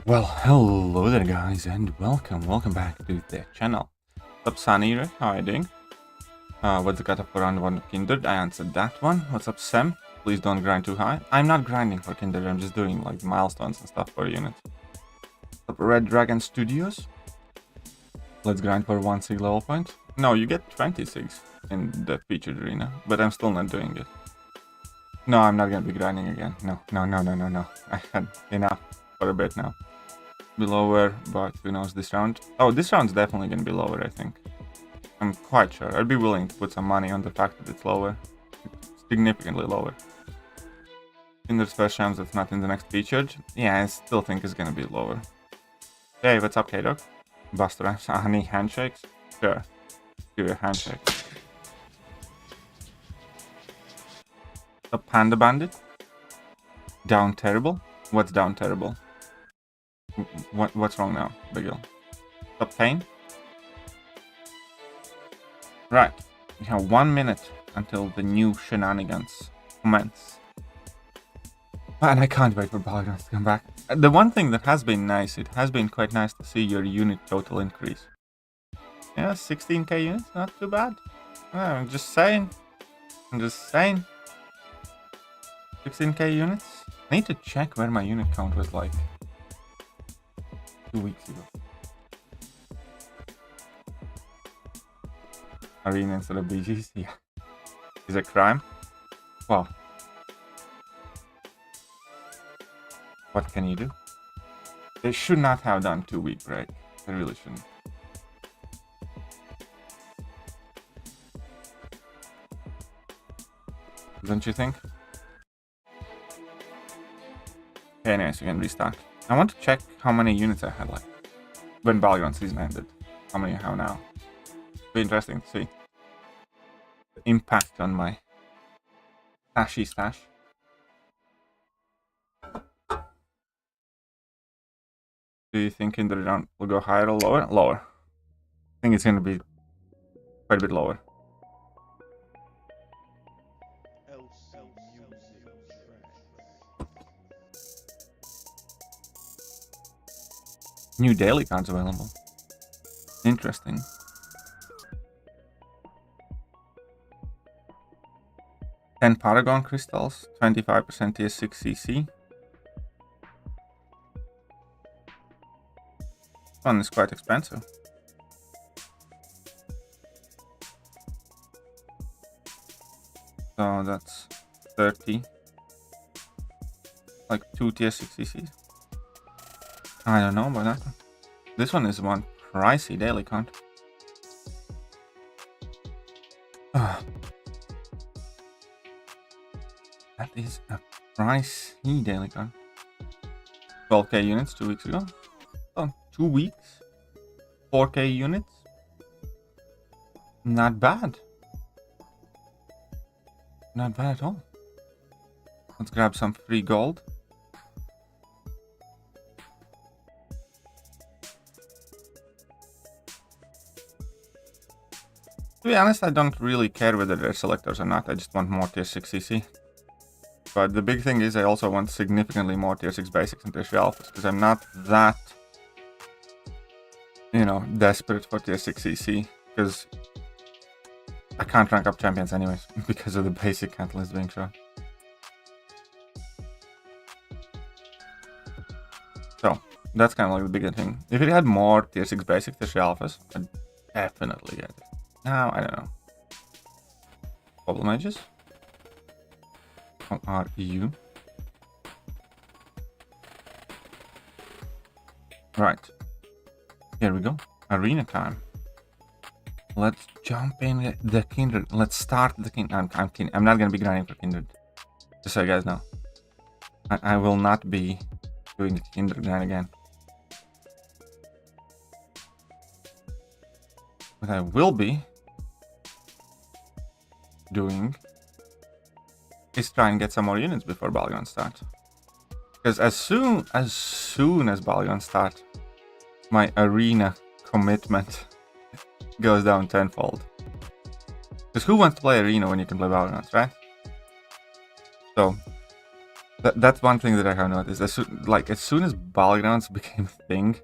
Well, hello there guys and welcome back to the channel. What's up Sunny, how are you doing? What's the cutoff for round 1 of Kindred? I answered that one. What's up Sam? Please don't grind too high. I'm not grinding for Kindred, I'm just doing like milestones and stuff for units. What's up Red Dragon Studios? Let's grind for 1 sig level point. No, you get 20 sigs in the featured arena, but I'm still not doing it. No, I'm not gonna be grinding again. No. I had enough for a bit now. Be lower, but who knows this round. Oh, this round's definitely gonna be lower, I think. I'm quite sure. I'd be willing to put some money on the fact that it's lower. Significantly lower. Kindred's first round that's not in the next featured. Yeah, I still think it's gonna be lower. Hey, what's up, K-Dog? Buster Rhymes. Any handshakes? Sure. Give you a handshake. A Panda Bandit? Down terrible? What's down terrible? What's wrong now, Bigil? Stop pain? Right. We have 1 minute until the new shenanigans commence. And I can't wait for Balagans to come back. The one thing that has been nice, it has been quite nice to see your unit total increase. Yeah, 16k units, not too bad. I'm just saying. 16k units? I need to check where my unit count was like 2 weeks ago. Arena instead of BGs? Yeah. Is it crime? Well. What can you do? They should not have done 2 week break. They really shouldn't. Don't you think? Okay, anyways, we can restart. I want to check how many units I had like when Balagron season ended. How many I have now. Be interesting to see the impact on my stashy stash. Do you think in the round will go higher or lower? Lower. I think it's going to be quite a bit lower. New daily cards available. Interesting. $10 Paragon crystals, 25% tier 6 CC. This one is quite expensive. So that's 30. Like 2 tier 6 CCs. I don't know about that one. This one is one pricey daily count. That is a pricey daily count. 12k units 2 weeks ago. Oh, 2 weeks. 4k units. Not bad. Not bad at all. Let's grab some free gold. To be honest, I don't really care whether they're selectors or not. I just want more tier 6 CC. But the big thing is I also want significantly more tier 6 basics and tier 3 alphas, because I'm not that, you know, desperate for tier 6 CC, because I can't rank up champions anyways, because of the basic catalyst being shown. So, that's kind of like the bigger thing. If it had more tier 6 basic, tier 3 alphas, I'd definitely get it. Now, I don't know. Problem edges? How are you? Right. Here we go. Arena time. Let's jump in the Kindred. Let's start the Kindred. I'm not going to be grinding for Kindred. Just so you guys know. I will not be doing the Kindred grind again. What I will be doing is try and get some more units before Balagron start. Because as soon as Balagron start, my arena commitment goes down tenfold. Because who wants to play arena when you can play Balagron, right? So That's one thing that I have noticed. As soon as battlegrounds became a thing,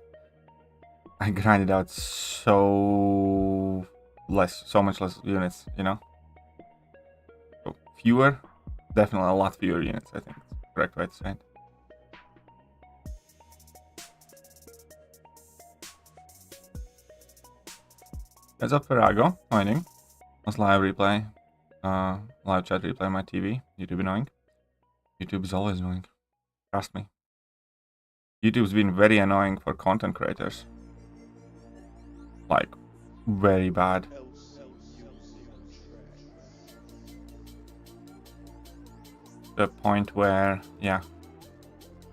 I grinded out so much less units, you know? So fewer, definitely a lot fewer units, I think. Correct way to say it. Heads up Farago, joining. Was live replay, live chat replay on my TV. YouTube annoying. YouTube is always annoying. Trust me. YouTube's been very annoying for content creators. Like, very bad. The point where, yeah,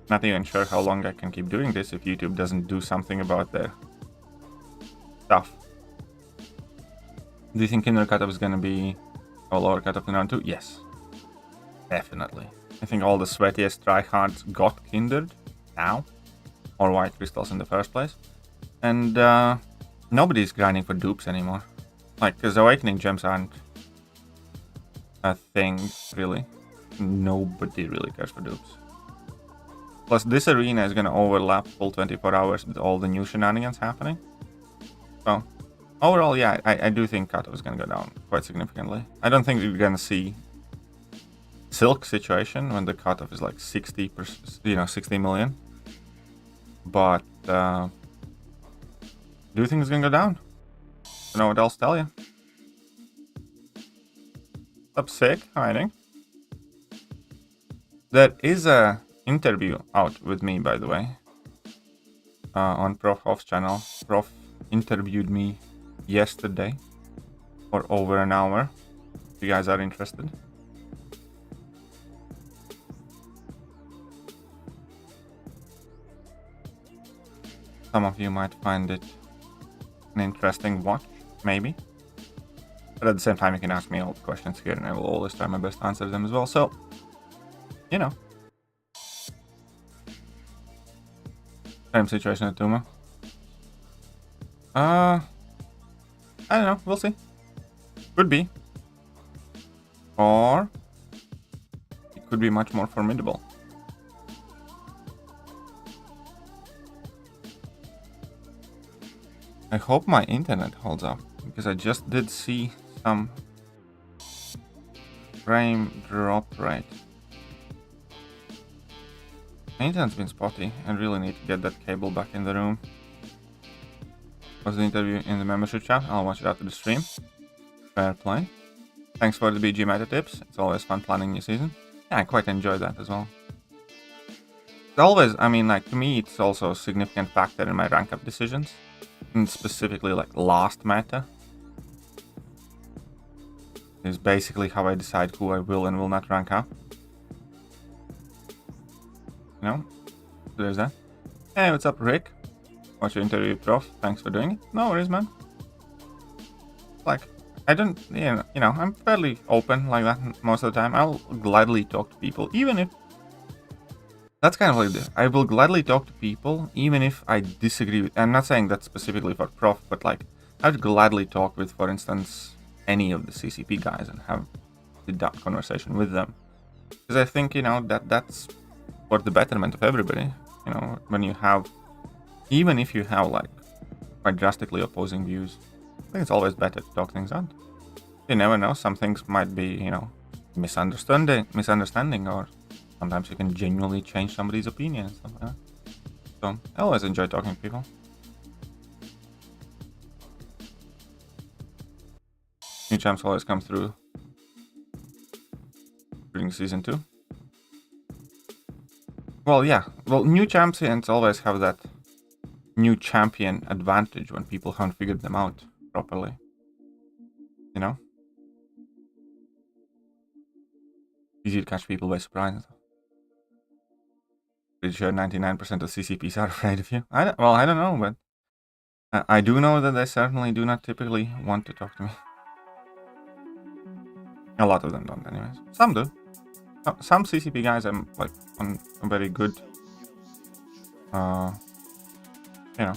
not even sure how long I can keep doing this if YouTube doesn't do something about their stuff. Do you think Kindred cutoff is gonna be a lower cutoff in round 2? Yes. Definitely. I think all the sweatiest tryhards got Kindred now. Or white crystals in the first place. And nobody's grinding for dupes anymore. Like, because awakening gems aren't a thing, really. Nobody really cares for dupes. Plus, this arena is gonna overlap full 24 hours with all the new shenanigans happening. So, overall, yeah, I do think cutoff is gonna go down quite significantly. I don't think we're gonna see Silk situation when the cutoff is like 60%, 60 million. But do you think it's gonna go down? I don't know what else to tell you. Up sick, hiding. There is a interview out with me, by the way, on Prof Hoff's channel. Prof interviewed me yesterday for over an hour. If you guys are interested. Some of you might find it an interesting watch, maybe. But at the same time, you can ask me all the questions here, and I will always try my best to answer them as well. So, you know. Same situation at Tuma. I don't know. We'll see. Could be. Or it could be much more formidable. I hope my internet holds up, because I just did see some frame drop rate. My internet's been spotty. I really need to get that cable back in the room. Was the interview in the membership chat? I'll watch it after the stream. Fair play. Thanks for the BG meta tips. It's always fun planning new season. Yeah, I quite enjoy that as well. It's always, I mean, like, to me, it's also a significant factor in my rank up decisions. And specifically, like, last meta. Is basically how I decide who I will and will not rank up. You know? So there's that. Hey, what's up, Rick? Watch your interview, Prof. Thanks for doing it. No worries, man. Like, I don't, you know, I'm fairly open like that most of the time. I'll gladly talk to people, even if... That's kind of like this. I will gladly talk to people, even if I disagree with... I'm not saying that specifically for Prof, but like, I would gladly talk with, for instance, any of the CCP guys and have the conversation with them. Because I think, you know, that's for the betterment of everybody. You know, when you have... Even if you have, like, quite drastically opposing views, I think it's always better to talk things out. You never know, some things might be, you know, misunderstanding, or sometimes you can genuinely change somebody's opinion and stuff like that. So, I always enjoy talking to people. New champs always come through during season 2. Well, yeah. Well, new champions always have that new champion advantage when people haven't figured them out properly. You know? Easy to catch people by surprise. Pretty sure 99% of CCPs are afraid of you. I don't know, but I do know that they certainly do not typically want to talk to me. A lot of them don't, anyways. Some do. Some CCP guys I'm like on a very good, you know,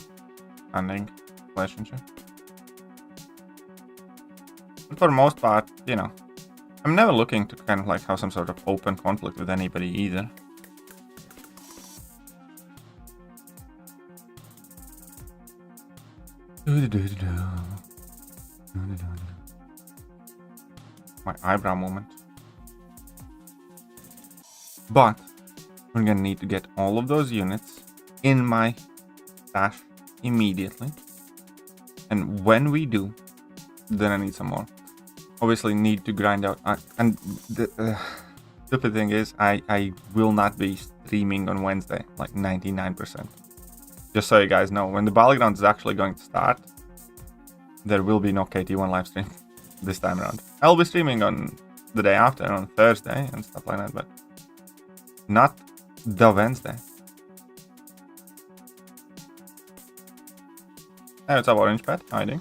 standing relationship. But for the most part, you know, I'm never looking to kind of like have some sort of open conflict with anybody either. My eyebrow moment. But we're gonna need to get all of those units in my stash immediately. And when we do, then I need some more. Obviously need to grind out. And the stupid thing is, I will not be streaming on Wednesday, like 99%. Just so you guys know, when the Battleground is actually going to start, there will be no KT1 live stream this time around. I'll be streaming on the day after, on Thursday and stuff like that, but not the Wednesday. Hey, what's up, Orange Pet? Hiding.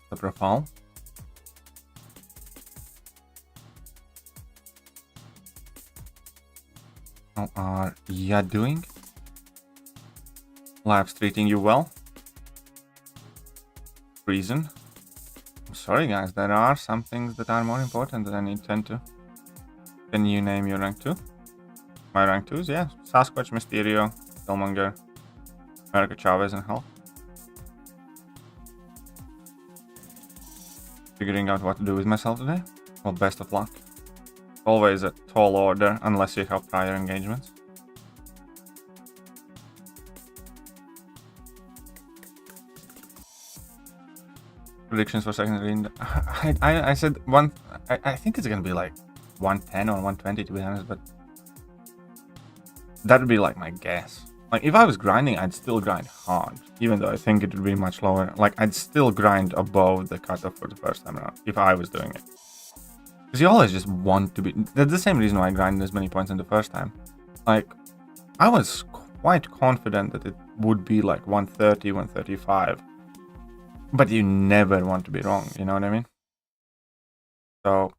The profile. How are you doing? Live's treating you well? Reason? I'm sorry guys, there are some things that are more important that I need to tend to. Can you name your rank 2? My rank 2s, yeah. Sasquatch, Mysterio, Killmonger, America Chavez, and Hulk. Figuring out what to do with myself today? Well, best of luck. Always a tall order, unless you have prior engagements. Predictions for secondary. I said one. I think it's gonna be like 110 or 120 to be honest, but that would be like my guess. Like if I was grinding, I'd still grind hard, even though I think it would be much lower. Like I'd still grind above the cutoff for the first time around if I was doing it. Because you always just want to be. That's the same reason why I grinded as many points in the first time. Like I was quite confident that it would be like 130, 135. But you never want to be wrong, you know what I mean? So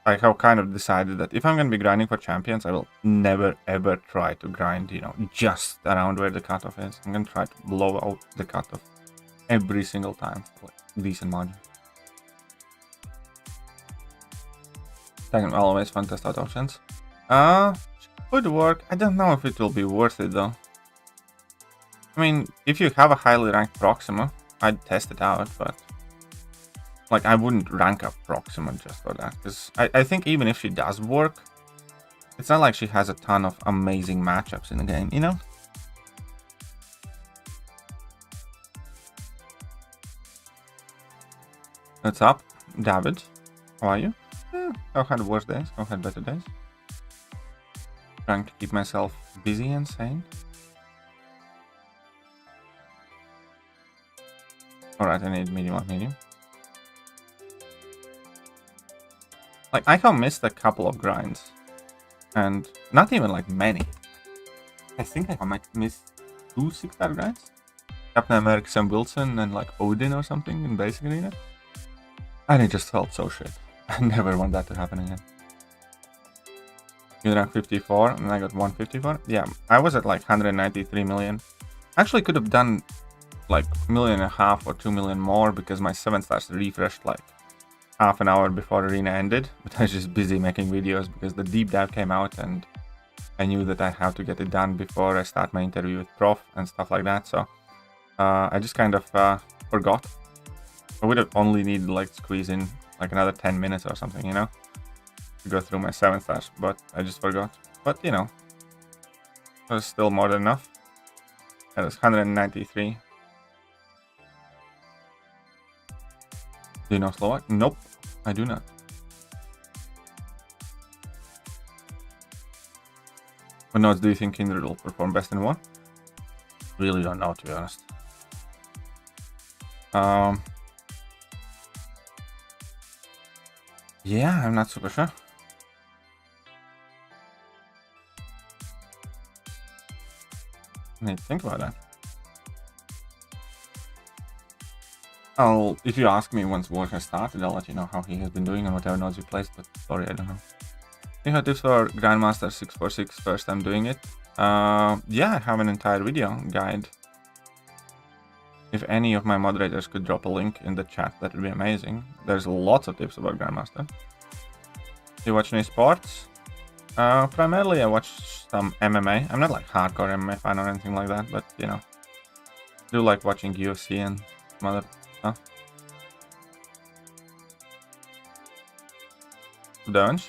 I have kind of decided that if I'm going to be grinding for champions, I will never ever try to grind, you know, just around where the cutoff is. I'm going to try to blow out the cutoff every single time for like decent margin. Second, well, always fun test out options. Would work. I don't know if it will be worth it though. I mean, if you have a highly ranked Proxima, I'd test it out, but like I wouldn't rank up Proxima just for that, because I think even if she does work, it's not like she has a ton of amazing matchups in the game, you know? What's up, David? How are you? I've had worse days, I've had better days. Trying to keep myself busy and sane. Alright, I need medium on medium. Like, I have missed a couple of grinds. And not even like many. I think I might miss 2 6-star grinds. Captain America, Sam Wilson, and like Odin or something in basic arena. And it just felt so shit. I never want that to happen again. You rank 54 and I got 154. Yeah, I was at like 193 million. Actually could have done like 1.5 million or 2 million more because my 7 stars refreshed like half an hour before arena ended, but I was just busy making videos because the deep dive came out and I knew that I have to get it done before I start my interview with Prof and stuff like that. So I just kind of forgot. I would have only needed like squeeze in like another 10 minutes or something, you know, to go through my 7 stars, but I just forgot. But you know, it was still more than enough. That was 193. Do you know Slovak? Nope, I do not. What notes do you think Kindred will perform best in 1? Really don't know, to be honest. Yeah, I'm not super sure. I need to think about that. If you ask me once war has started, I'll let you know how he has been doing and whatever nodes he placed, but sorry, I don't know. You have tips for Grandmaster 646 first time doing it? Yeah, I have an entire video guide. If any of my moderators could drop a link in the chat, that would be amazing. There's lots of tips about Grandmaster. Do you watch any sports? Primarily I watch some MMA. I'm not like hardcore MMA fan or anything like that, but you know, do like watching UFC and some other stuff. Don't.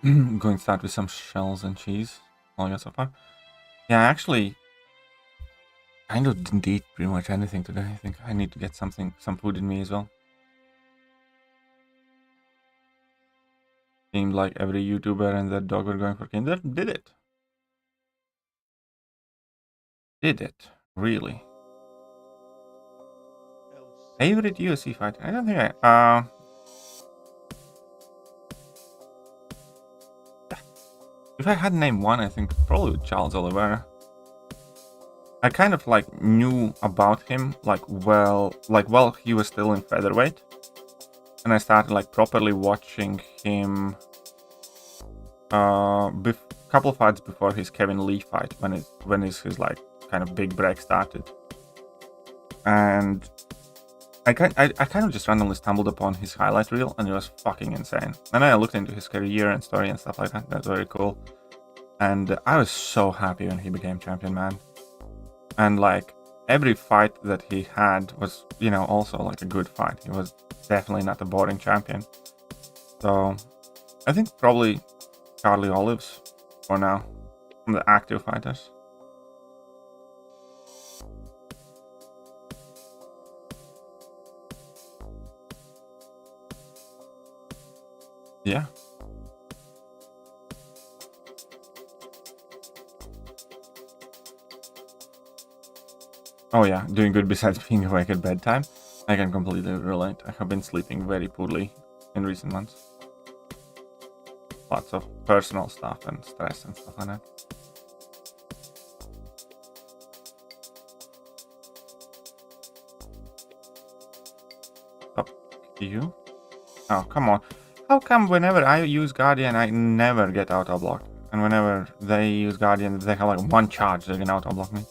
Going to start with some shells and cheese. All I got so far. Yeah, actually, kind of didn't eat pretty much anything today. I think I need to get some food in me as well. Seemed like every YouTuber and their dog were going for Kindred. Did it? Did it? Really? Favorite UFC fighter? I don't think if I had named one, I think probably with Chels Oliveira. I kind of like knew about him while he was still in featherweight, and I started like properly watching him couple fights before his Kevin Lee fight, when his like kind of big break started, and I kind of just randomly stumbled upon his highlight reel, and it was fucking insane. And then I looked into his career and story and stuff like that. That's very cool. And I was so happy when he became champion, man. And like every fight that he had was, you know, also like a good fight. He was definitely not a boring champion. So I think probably Charlie Olives for now, from the active fighters. Yeah. Oh yeah, doing good besides being awake at bedtime. I can completely relate. I have been sleeping very poorly in recent months. Lots of personal stuff and stress and stuff like that. Thekiryu? Oh, come on. How come whenever I use Guardian, I never get auto-blocked? And whenever they use Guardian, they have like one charge, they can auto-block me.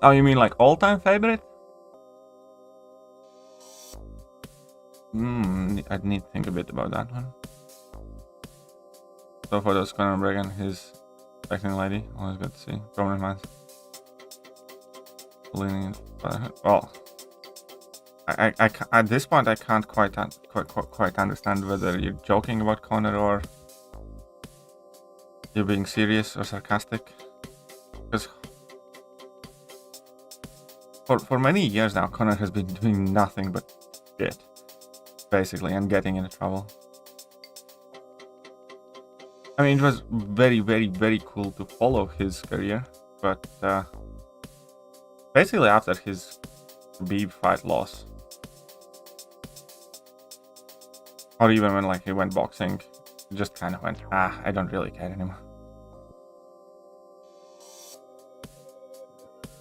Oh, you mean like all-time favorite? I'd need to think a bit about that one. So for those Conor and his second lady, always good to see. Prominent man. Well, I at this point I can't quite understand whether you're joking about Conor or you're being serious or sarcastic. Because for many years now, Conor has been doing nothing but shit, basically, and getting into trouble. I mean, it was very, very, very cool to follow his career, but basically after his Khabib fight loss, or even when like he went boxing, it just kind of went, I don't really care anymore.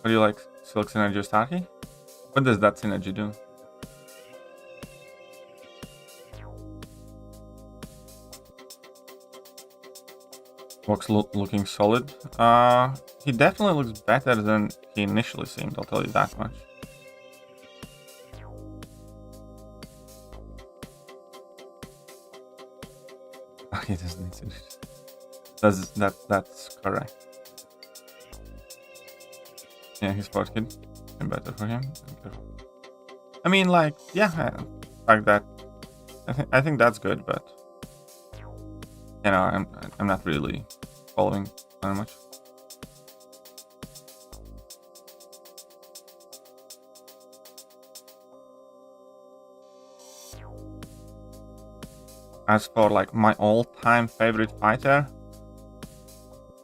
What do you like, Silk Synergy or Starkey? What does that synergy do? Looks looking solid. He definitely looks better than he initially seemed, I'll tell you that much. He doesn't need to. That's correct. Yeah, he's sport kid. And better for him. I mean, like, yeah, like that. I think that's good, but you know, I'm not really following very much. As for like my all-time favorite fighter,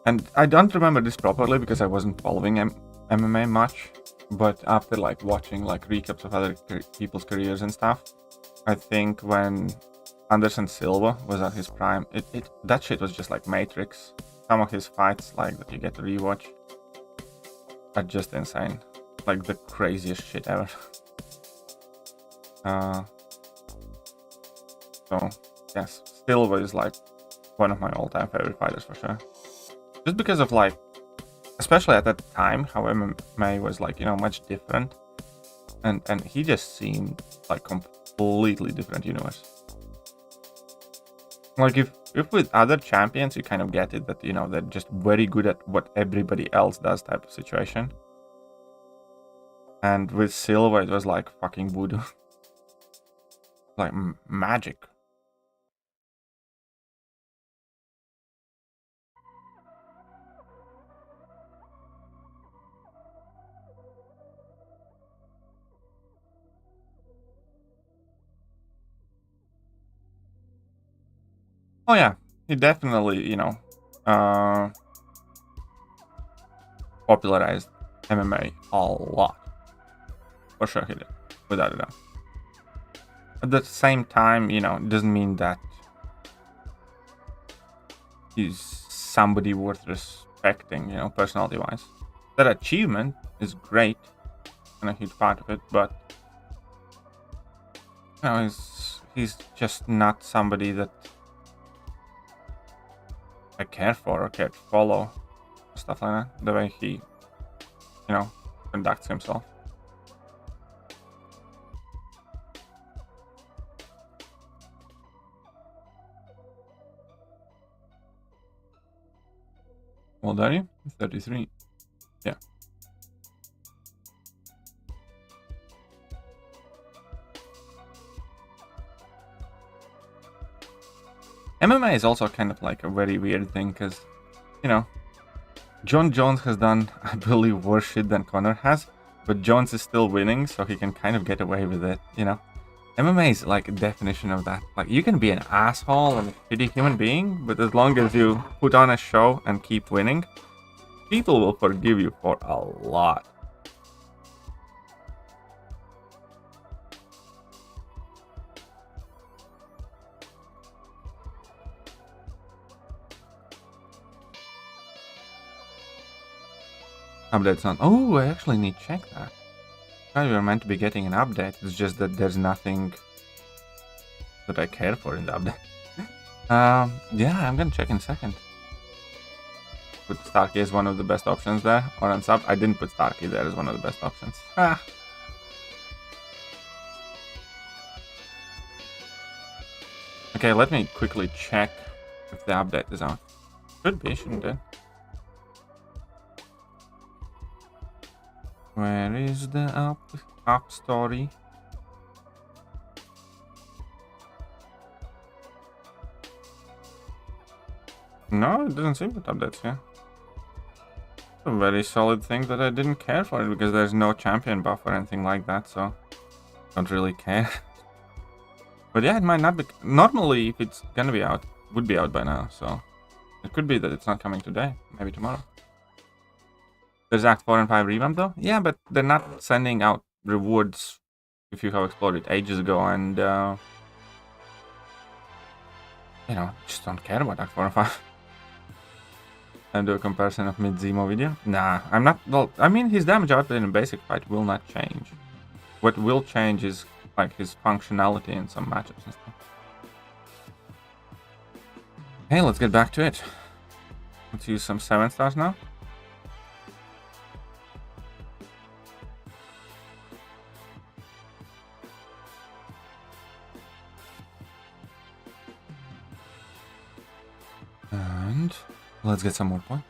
and I don't remember this properly because I wasn't following MMA much, but after like watching like recaps of other people's careers and stuff, I think when Anderson Silva was at his prime, that shit was just like Matrix. Some of his fights, like that you get to rewatch, are just insane, like the craziest shit ever. So yes, Silva is like one of my all-time favorite fighters for sure. Just because of like, especially at that time, how MMA was like, you know, much different, and he just seemed like completely different universe. Like if with other champions you kind of get it that, you know, they're just very good at what everybody else does type of situation, and with Silver it was like fucking voodoo. Like magic. Oh yeah, he definitely, you know, popularized MMA a lot. For sure he did, without a doubt. At the same time, you know, it doesn't mean that he's somebody worth respecting, you know, personality-wise. That achievement is great, and a huge part of it, but you know, he's just not somebody that I care for or care to follow, stuff like that. The way he, you know, conducts himself. Well, are you? 33. Yeah. MMA is also kind of like a very weird thing because, you know, John Jones has done, I believe, worse shit than Conor has, but Jones is still winning, so he can kind of get away with it, you know? MMA is like a definition of that. Like, you can be an asshole and a shitty human being, but as long as you put on a show and keep winning, people will forgive you for a lot. Update's on. Oh, I actually need to check that. We were meant to be getting an update. It's just that there's nothing that I care for in the update. Yeah, I'm gonna check in a second. Put Starkey as one of the best options there. Or on sub. I didn't put Starkey there as one of the best options. Ah. Okay, let me quickly check if the update is out. Should be, shouldn't it? Where is the up story? No, it doesn't seem that updates here. It's a very solid thing that I didn't care for it because there's no champion buff or anything like that, so don't really care. But yeah, it might not be. Normally, if it's gonna be out, it would be out by now, so it could be that it's not coming today, maybe tomorrow. There's Act 4 and 5 revamp though? Yeah, but they're not sending out rewards if you have explored it ages ago, and you know, just don't care about Act 4 and 5. And do a comparison of mid-Zemo video? Nah, I'm not. Well, I mean, his damage output in a basic fight will not change. What will change is like his functionality in some matchups and stuff. Hey, let's get back to it. Let's use some 7 stars now. And let's get some more points.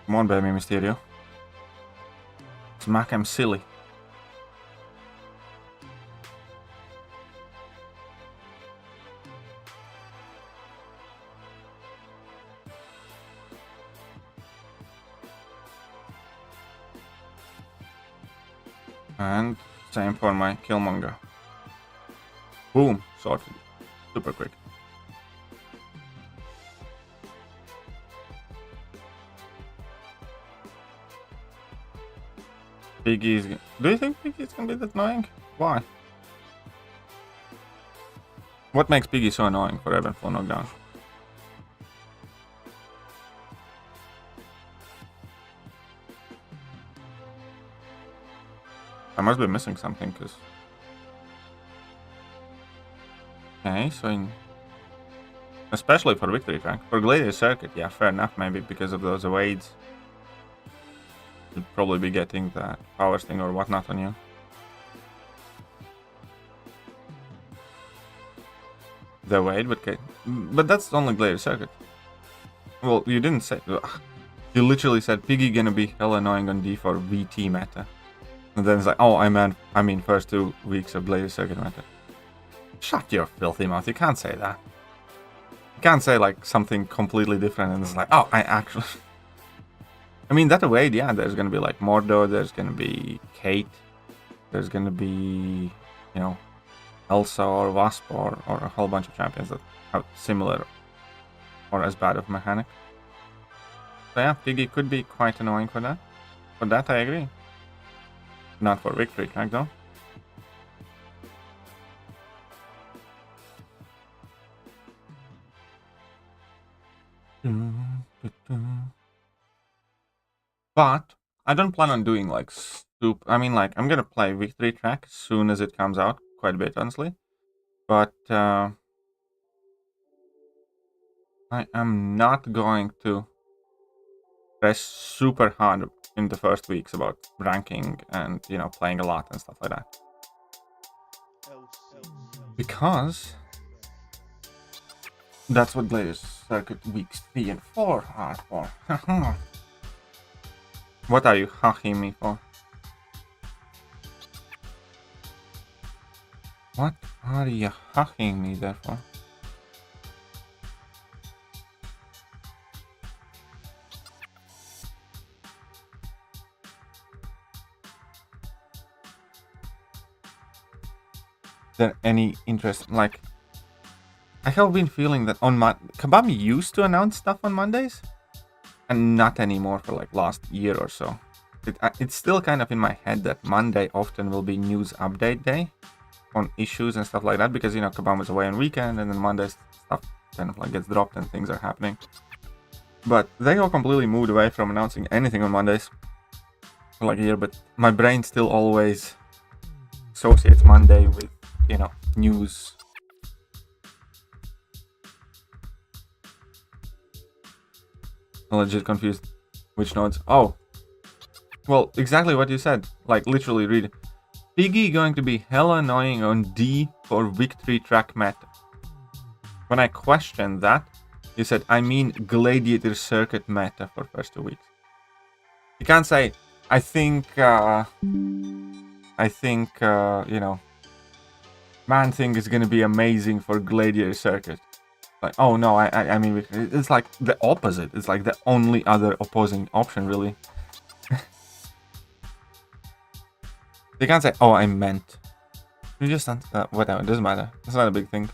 Come on, baby Mysterio. Smack him silly. And same for my Killmonger. Boom, sorted. Super quick. Biggie's... Do you think Biggie's gonna be that annoying? Why? What makes Biggie so annoying for Evan for knockdown? I must be missing something, because... Okay, so in... Especially for victory track. For Gladiator Circuit, yeah, fair enough, maybe because of those evades. You'd probably be getting that power sting or whatnot on you. The evade, but that's only Gladiator Circuit. Well, you didn't say. Ugh. You literally said Piggy gonna be hell annoying on D for VT meta. And then it's like, oh, I mean first 2 weeks of Gladiator Circuit meta. Shut your filthy mouth, you can't say that. You can't say like something completely different and it's like, oh, I actually... I mean, that evade, yeah, there's gonna be like Mordo, there's gonna be Kate, there's gonna be, you know, Elsa or Wasp or a whole bunch of champions that have similar or as bad of mechanic. So yeah, Piggy could be quite annoying for that. For that, I agree. Not for victory track though. But I don't plan on doing like I mean, like, I'm gonna play victory track as soon as it comes out, quite a bit honestly. But I am not going to press super hard in the first weeks about ranking and, you know, playing a lot and stuff like that. Because that's what Gladiator Circuit weeks 3 and 4 are for. What are you hacking me for? What are you hacking me there for? Is there any interest? Like, I have been feeling that on Kabami used to announce stuff on Mondays, and not anymore for like last year or so. It's still kind of in my head that Monday often will be news update day on issues and stuff like that, because, you know, Kabami's away on weekend and then Monday's stuff kind of like gets dropped and things are happening. But they all completely moved away from announcing anything on Mondays for like a year, but my brain still always associates Monday with, you know, news. I'm legit confused. Which nodes? Oh. Well, exactly what you said. Like, literally read. Piggy going to be hella annoying on D for victory track meta. When I questioned that, you said, I mean Gladiator Circuit meta for first 2 weeks. You can't say, I think, you know, Man Thing is gonna be amazing for Gladiator Circuit. Like, oh no, I mean, it's like the opposite. It's like the only other opposing option, really. You can't say, oh, I meant. You just whatever, it doesn't matter. It's not a big thing.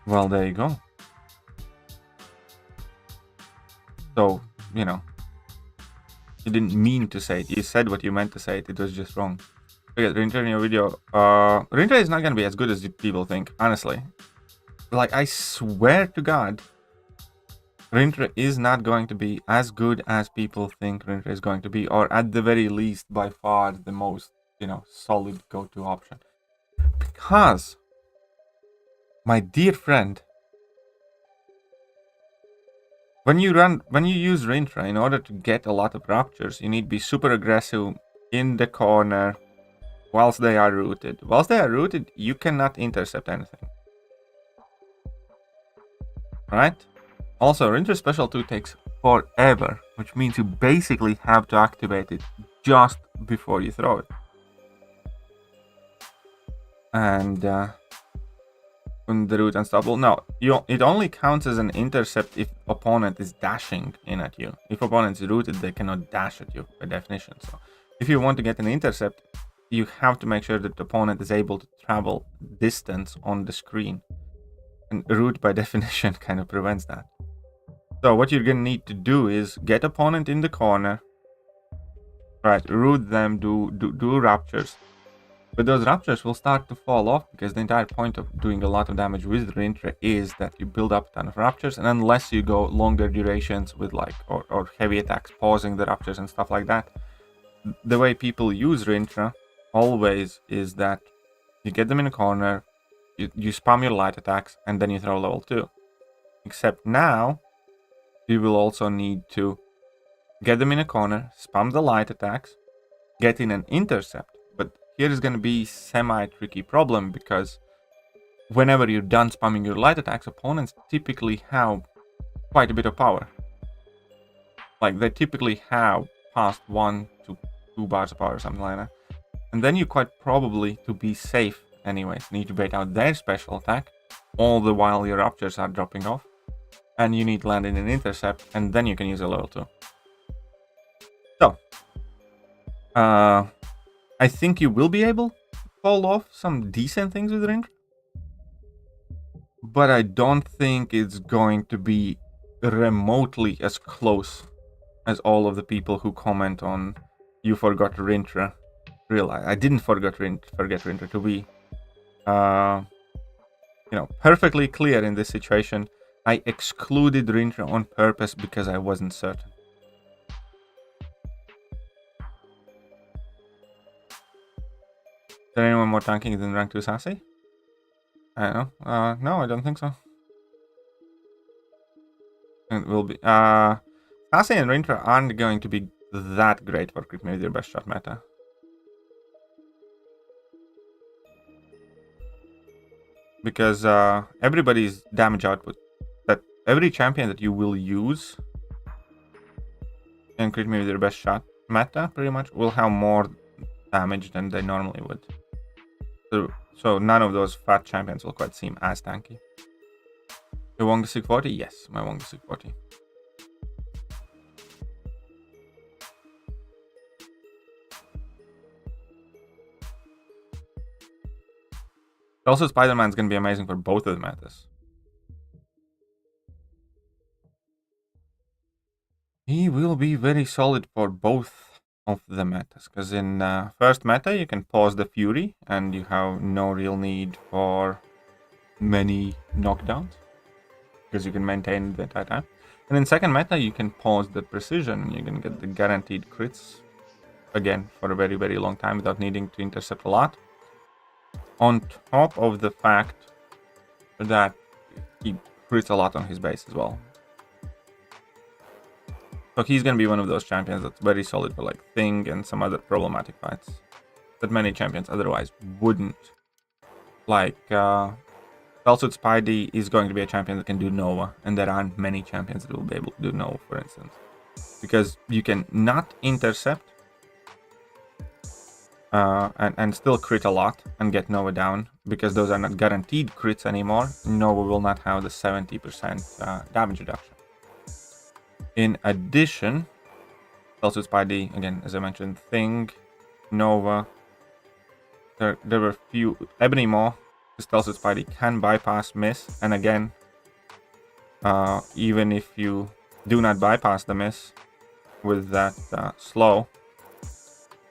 Well, there you go. So, you know, you didn't mean to say it. You said what you meant to say it. It was just wrong. Okay, Rintra in your video. Rintra is not going to be as good as people think, honestly. Like, I swear to God, Rintra is not going to be as good as people think Rintra is going to be, or at the very least, by far the most, you know, solid go-to option. Because, my dear friend, when you use Rintra, in order to get a lot of ruptures, you need to be super aggressive in the corner whilst they are rooted. Whilst they are rooted, you cannot intercept anything. Right? Also, Rintra Special 2 takes forever, which means you basically have to activate it just before you throw it. And on the root unstoppable. No, it only counts as an intercept if opponent is dashing in at you. If opponent is rooted, they cannot dash at you by definition. So if you want to get an intercept, you have to make sure that the opponent is able to travel distance on the screen. And root by definition kind of prevents that. So what you're gonna need to do is get opponent in the corner, Right, root them, do raptures. But those raptures will start to fall off because the entire point of doing a lot of damage with Rintra is that you build up a ton of raptures, and unless you go longer durations with like or heavy attacks pausing the raptures and stuff like that, the way people use Rintra always is that you get them in a corner, you spam your light attacks, and then you throw level 2. Except now, you will also need to get them in a corner, spam the light attacks, get in an intercept. But here is going to be semi-tricky problem because whenever you're done spamming your light attacks, opponents typically have quite a bit of power. Like, they typically have past 1 to 2 bars of power or something like that. And then you quite probably, to be safe anyways, need to bait out their special attack, all the while your raptures are dropping off. And you need to land in an intercept, and then you can use a level 2. So, I think you will be able to pull off some decent things with Rintra. But I don't think it's going to be remotely as close as all of the people who comment on you forgot Rintra realize. I didn't forget Rintra, to be perfectly clear in this situation. I excluded Rintra on purpose because I wasn't certain. Is there anyone more tanking than rank 2 Sassy? I don't know. No, I don't think so. It will be. Sassy and Rintra aren't going to be that great for crit me with your best shot meta. Because everybody's damage output, that every champion that you will use and crit me with your best shot meta pretty much will have more damage than they normally would. So none of those fat champions will quite seem as tanky. Your Wonga 640? Yes, my Wonga 640. Also, Spider-Man's gonna be amazing for both of the metas. He will be very solid for both of the metas, because in first meta you can pause the Fury and you have no real need for many knockdowns because you can maintain it the entire time. And in second meta you can pause the Precision and you're gonna get the guaranteed crits again for a very, very long time without needing to intercept a lot. On top of the fact that he crits a lot on his base as well. So he's going to be one of those champions that's very solid for like Thing and some other problematic fights that many champions otherwise wouldn't. Like, Felsuit Spidey is going to be a champion that can do Nova, and there aren't many champions that will be able to do Nova, for instance. Because you can not intercept and still crit a lot and get Nova down, because those are not guaranteed crits anymore. Nova will not have the 70% damage reduction. In addition, Felsuit Spidey, again, as I mentioned, Thing, Nova, there were few, Ebony Maw, because Felsuit Spidey can bypass miss, and again, even if you do not bypass the miss with that slow,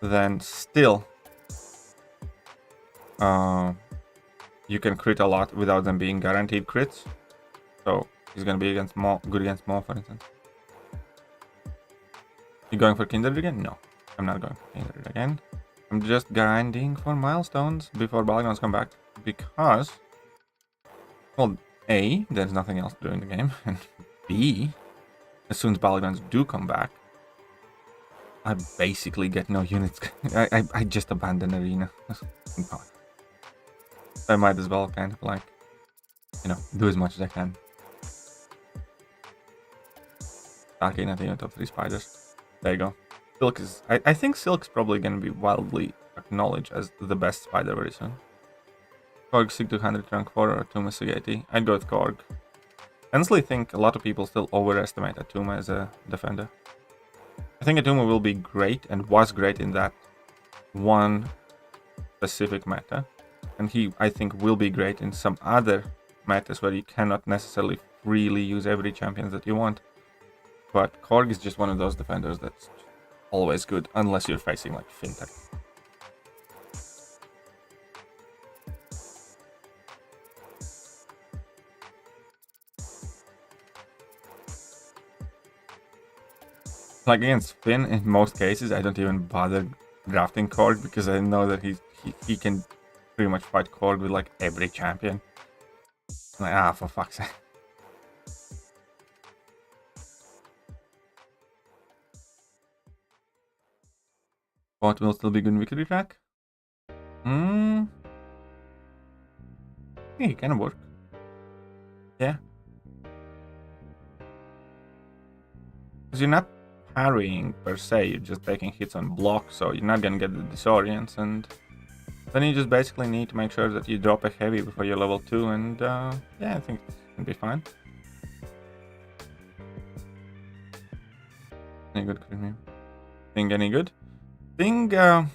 then still you can crit a lot without them being guaranteed crits. So he's gonna be good against Maw, for instance. You going for Kindred again? No, I'm not going for Kindred again. I'm just grinding for milestones before Balagons come back, because, well, A, there's nothing else to do in the game, and B, as soon as Balagons do come back, I basically get no units. I just abandon Arena. I might as well kind of like, do as much as I can. Okay, nothing on top 3 spiders. There you go. Silk is... I think Silk's probably going to be wildly acknowledged as the best spider very soon. Korg Sig 200 rank 4 or Atuma Sig 80. I'd go with Korg. I honestly think a lot of people still overestimate Atuma as a defender. I think Atuma will be great and was great in that one specific meta. And he, I think, will be great in some other metas where you cannot necessarily freely use every champion that you want. But Korg is just one of those defenders that's always good unless you're facing like fintech. Like against Finn, in most cases, I don't even bother drafting Korg because I know that he can pretty much fight Korg with like every champion. I'm like, for fuck's sake. Bot will still be good in victory track. Yeah, it can work. Yeah. Because you're not parrying per se, you're just taking hits on block, so you're not gonna get the disorients, and then you just basically need to make sure that you drop a heavy before you're level 2, and yeah, I think it can be fine. Any good premium? Thing any good? Thing, I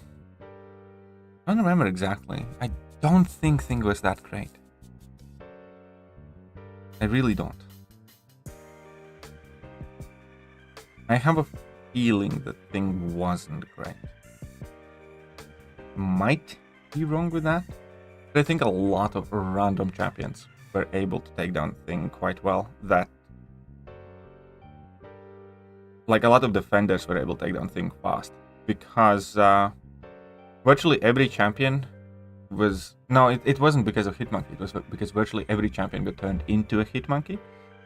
don't remember exactly. I don't think Thing was that great. I really don't. I have a feeling that Thing wasn't great. Might be wrong with that, but I think a lot of random champions were able to take down Thing quite well. That, like, a lot of defenders were able to take down Thing fast because virtually every champion was... No, it wasn't because of Hitmonkey. It was because virtually every champion got turned into a Hitmonkey,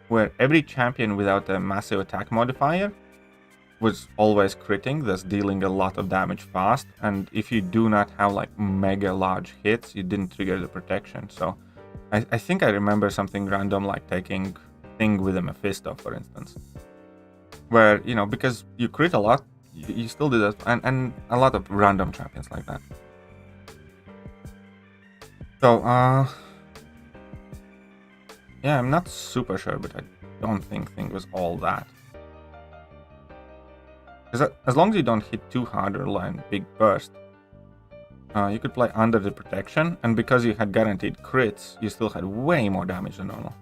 where every champion without a massive attack modifier was always critting, thus dealing a lot of damage fast, and if you do not have like mega large hits, you didn't trigger the protection. So I think I remember something random like taking Thing with a Mephisto, for instance, where, you know, because you crit a lot, you still do that, and a lot of random champions like that. So yeah, I'm not super sure, but I don't think Thing was all that. Because as long as you don't hit too hard or land big burst, you could play under the protection, and because you had guaranteed crits, you still had way more damage than normal.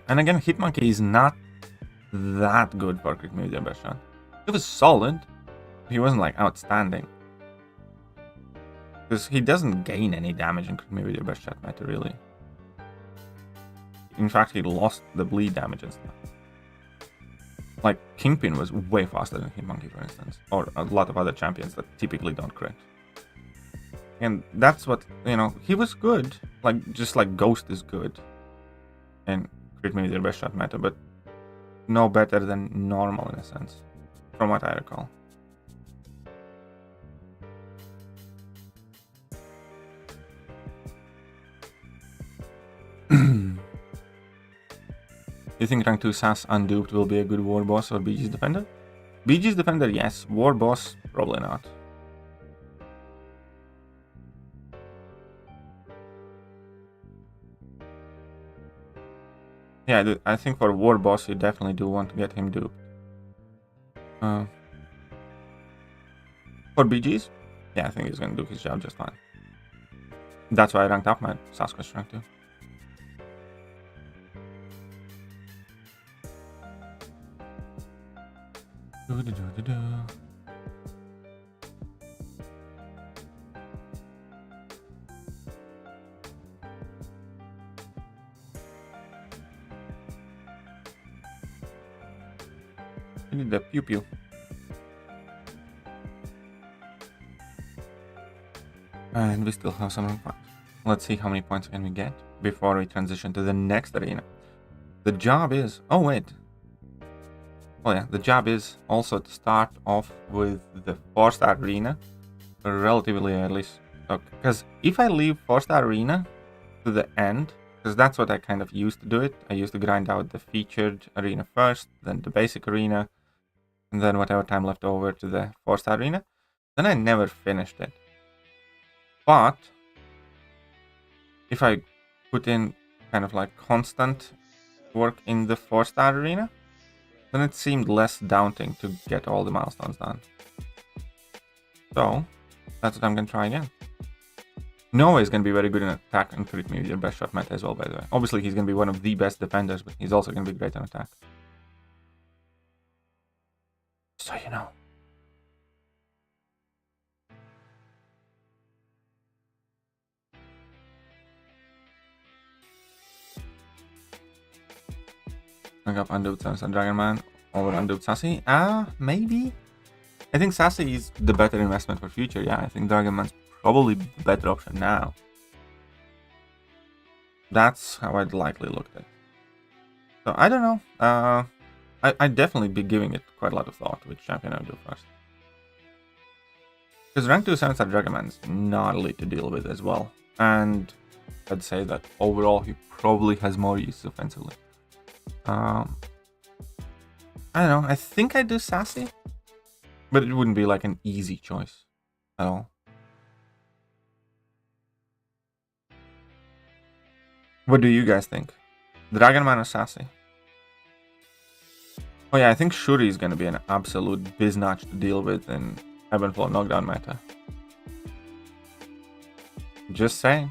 And again, Hitmonkey is not that good for crit me with your best shot. He was solid, but he wasn't like outstanding. Because he doesn't gain any damage in crit me with your best shot meta, really. In fact, he lost the bleed damage and stuff. Like, Kingpin was way faster than Hitmonkey, for instance. Or a lot of other champions that typically don't crit. And that's what, you know, he was good. Like, just like Ghost is good. And crit me with your best shot meta, but no better than normal in a sense, from what I recall. You think rank 2 SAS Unduped will be a good war boss or BG's defender? BG's defender, yes. War boss, probably not. Yeah, I think for war boss you definitely do want to get him duped. For BG's, yeah, I think he's gonna do his job just fine. That's why I ranked up my Sasquatch rank 2. I need the pew pew. And we still have some rank 5. Let's see how many points can we get before we transition to the next arena. The job is... Oh, wait. Oh yeah, the job is also to start off with the 4-star arena relatively early. Because if I leave 4-star arena to the end, because that's what I kind of used to do it. I used to grind out the featured arena first, then the basic arena, and then whatever time left over to the 4-star arena. Then I never finished it. But if I put in kind of like constant work in the 4-star arena, then it seemed less daunting to get all the milestones done. So that's what I'm gonna try again. Noah is going to be very good in attack and crit me with your best shot meta as well, by the way. Obviously, he's going to be one of the best defenders, but he's also going to be great on attack. So you know. I got Undubbed Sense and Dragon Man over Undubbed Sassy. Maybe. I think Sassy is the better investment for future. Yeah, I think Dragon Man's probably the better option now. That's how I'd likely look at it. So I don't know. I'd definitely be giving it quite a lot of thought which champion I would do first. Because rank 2 7-star Dragon Man's gnarly to deal with as well. And I'd say that overall he probably has more use offensively. I don't know. I think I'd do Sassy. But it wouldn't be like an easy choice at all. What do you guys think? Dragon Man or Sassy? Oh yeah, I think Shuri is going to be an absolute biznatch to deal with in Ebb and Flow knockdown meta. Just saying.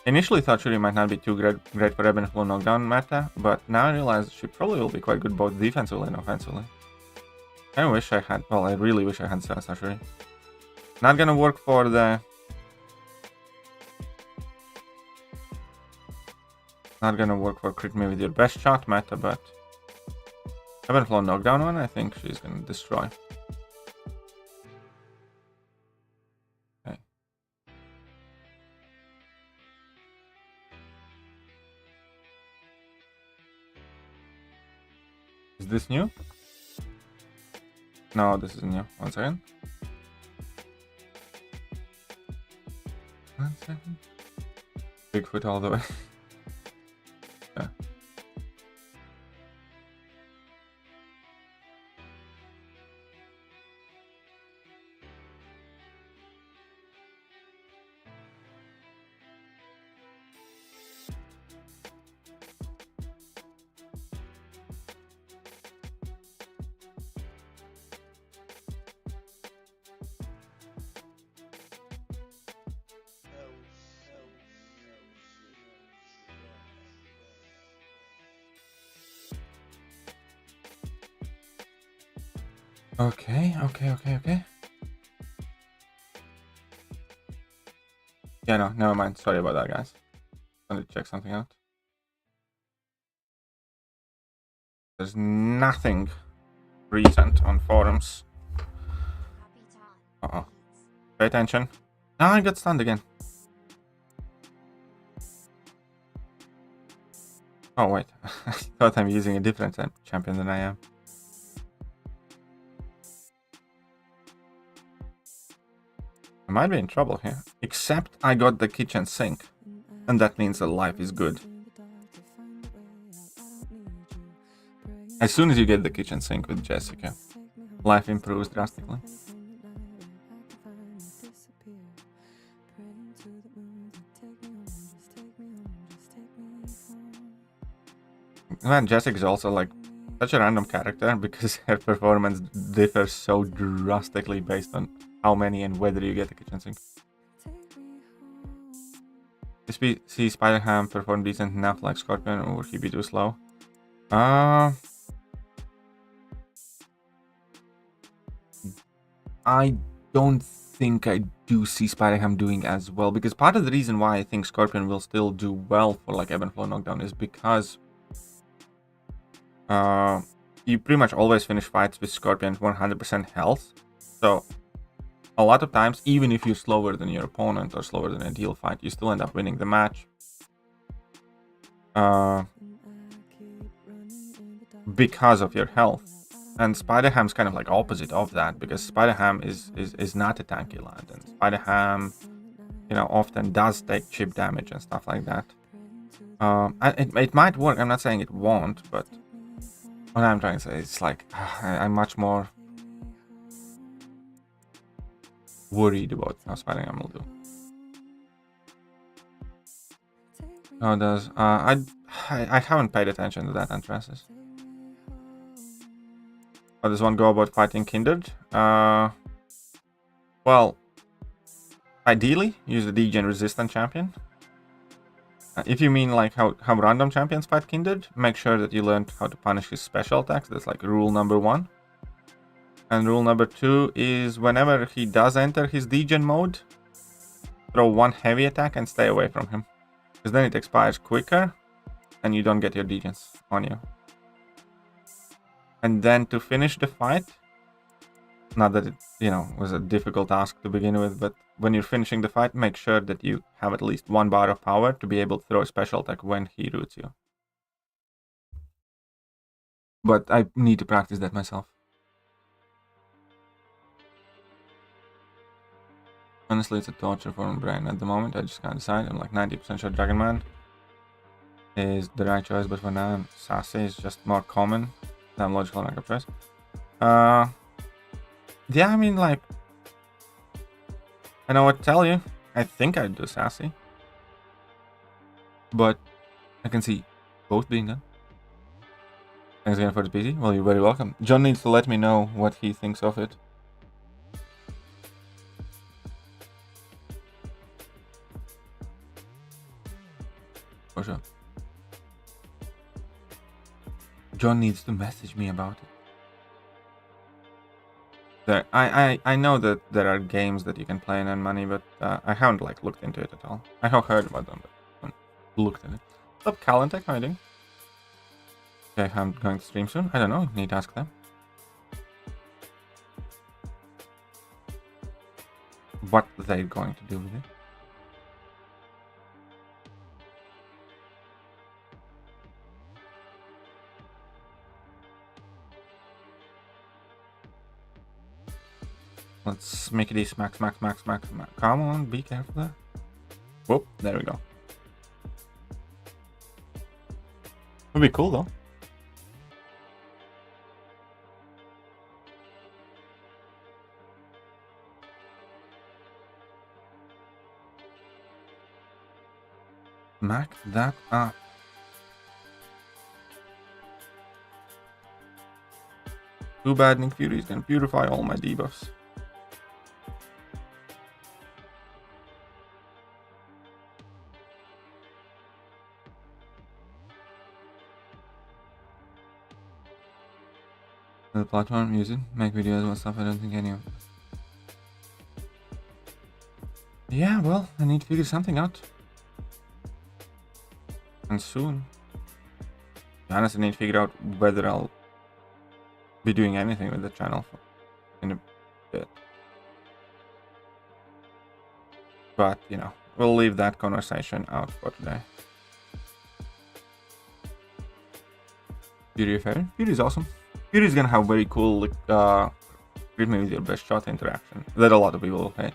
Initially thought Shuri might not be too great for Ebb and Flow knockdown meta, but now I realize she probably will be quite good both defensively and offensively. I wish I had, well, I really wish I had 7-star Shuri. Not gonna work for the... Not gonna work for crit me with your best shot meta, but Ebb and Flow knockdown one, I think she's gonna destroy. Okay. Is this new? No, this is new. 1 second. 1 second. Bigfoot all the way. Yeah. Okay. Yeah, no, never mind. Sorry about that, guys. I need to check something out. There's nothing recent on forums. Uh-oh. Pay attention. No, I got stunned again. Oh, wait. I thought I'm using a different champion than I am. I might be in trouble here. Except I got the kitchen sink. And that means that life is good. As soon as you get the kitchen sink with Jessica, life improves drastically. Man, Jessica's also like such a random character because her performance differs so drastically based on how many and whether you get the kitchen sink. See Spider-Ham perform decent enough like Scorpion, or would he be too slow? I don't think I do see Spider-Ham doing as well, because part of the reason why I think Scorpion will still do well for like Ebb and Flow knockdown is because you pretty much always finish fights with Scorpion 100% health. So a lot of times, even if you're slower than your opponent or slower than a deal fight, you still end up winning the match. Because of your health. And Spider-Ham's kind of like opposite of that, because Spider-Ham is not a tanky lad, and Spider-Ham, you know, often does take chip damage and stuff like that. It might work, I'm not saying it won't, but what I'm trying to say is like, I'm much more worried about how Spider-Ham will do. How does I haven't paid attention to that entrances. How does one go about fighting Kindred? Well, ideally, use a degen resistant champion. If you mean like how random champions fight Kindred, make sure that you learned how to punish his special attacks. That's like rule number 1. And rule number 2 is whenever he does enter his degen mode, throw 1 heavy attack and stay away from him. Because then it expires quicker and you don't get your degens on you. And then to finish the fight, not that it, was a difficult task to begin with, but when you're finishing the fight, make sure that you have at least 1 bar of power to be able to throw a special attack when he roots you. But I need to practice that myself. Honestly, it's a torture for my brain at the moment. I just can't decide. I'm like 90% sure Dragon Man is the right choice, but for now, Sassy is just more common than logical rank-up choice. Yeah, I mean, like, I know what to tell you. I think I'd do Sassy. But I can see both being done. Thanks again for the PC. Well, you're very welcome. John needs to let me know what he thinks of it. For sure. John needs to message me about it. I know that there are games that you can play and earn money, but I haven't like looked into it at all. I have heard about them, but haven't looked at it. What's up, Calentech? How are you doing? Okay, I'm going to stream soon. I don't know. Need to ask them. What they're going to do with it. Let's make it smack. Come on, be careful there. Whoop, there we go. Would be cool though. Smack that up. Too bad Nick Fury is gonna purify all my debuffs. The platform, use it, make videos and stuff. I don't think any of it. Yeah, well, I need to figure something out. And soon. To be honest, I need to figure out whether I'll be doing anything with the channel in a bit. But, we'll leave that conversation out for today. Fury Fair. Fury is awesome. Fury is gonna have very cool, greet me with your best shot interaction that a lot of people will hate.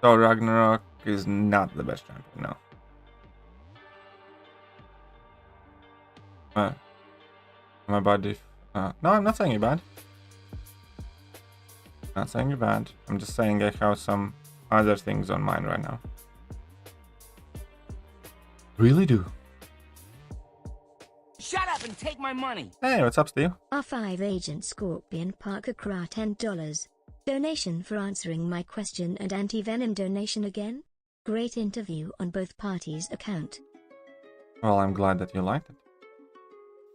So Ragnarok is not the best champion, no. Am I bad if... no, I'm not saying you're bad. Not saying you're bad. I'm just saying I have some other things on mind right now. Really do. Shut up and take my money. Hey, what's up, Steve? R5 Agent Scorpion Parker Kra $10. Donation for answering my question and anti-venom donation again. Great interview on both parties' account. Well, I'm glad that you liked it.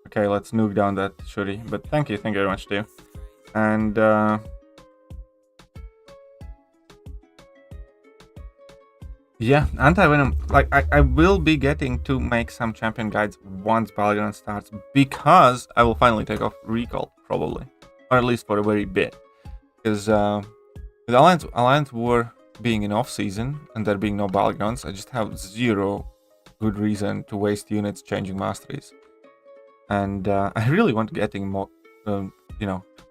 Okay, let's nuke down that Shuri. But thank you very much, Steve. And yeah, anti-venom, like I will be getting to make some champion guides once Battleground starts, because I will finally take off recall, probably, or at least for a very bit, because with Alliance War being in off season and there being no Battlegrounds, I just have zero good reason to waste units changing masteries, and I really want getting more,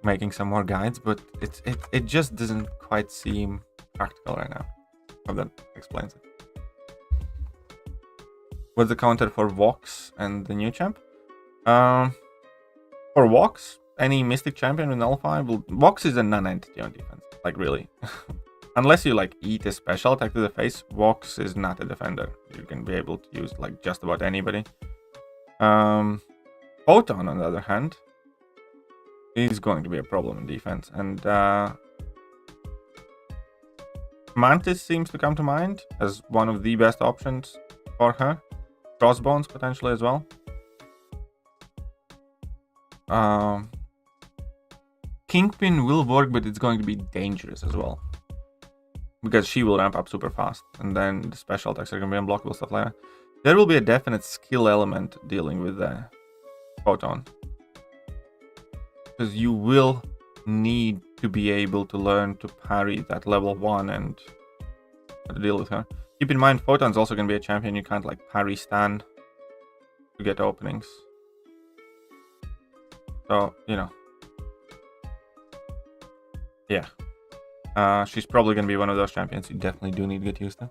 making some more guides, but it just doesn't quite seem practical right now. Hope that explains it. What's the counter for Vox and the new champ? For Vox, any Mystic champion with Nullify Vox is a non-entity on defense. Like, really. Unless you, like, eat a special attack to the face, Vox is not a defender. You can be able to use, like, just about anybody. Photon, on the other hand, is going to be a problem in defense. And Mantis seems to come to mind as one of the best options for her. Crossbones potentially as well. Kingpin will work, but it's going to be dangerous as well. Because she will ramp up super fast. And then the special attacks are going to be unblockable, stuff like that. There will be a definite skill element dealing with the Photon. Because you will need to be able to learn to parry that level 1 and deal with her. Keep in mind, Photon's also going to be a champion. You can't like parry stun to get openings. So, you know. Yeah. She's probably going to be one of those champions you definitely do need to get used to.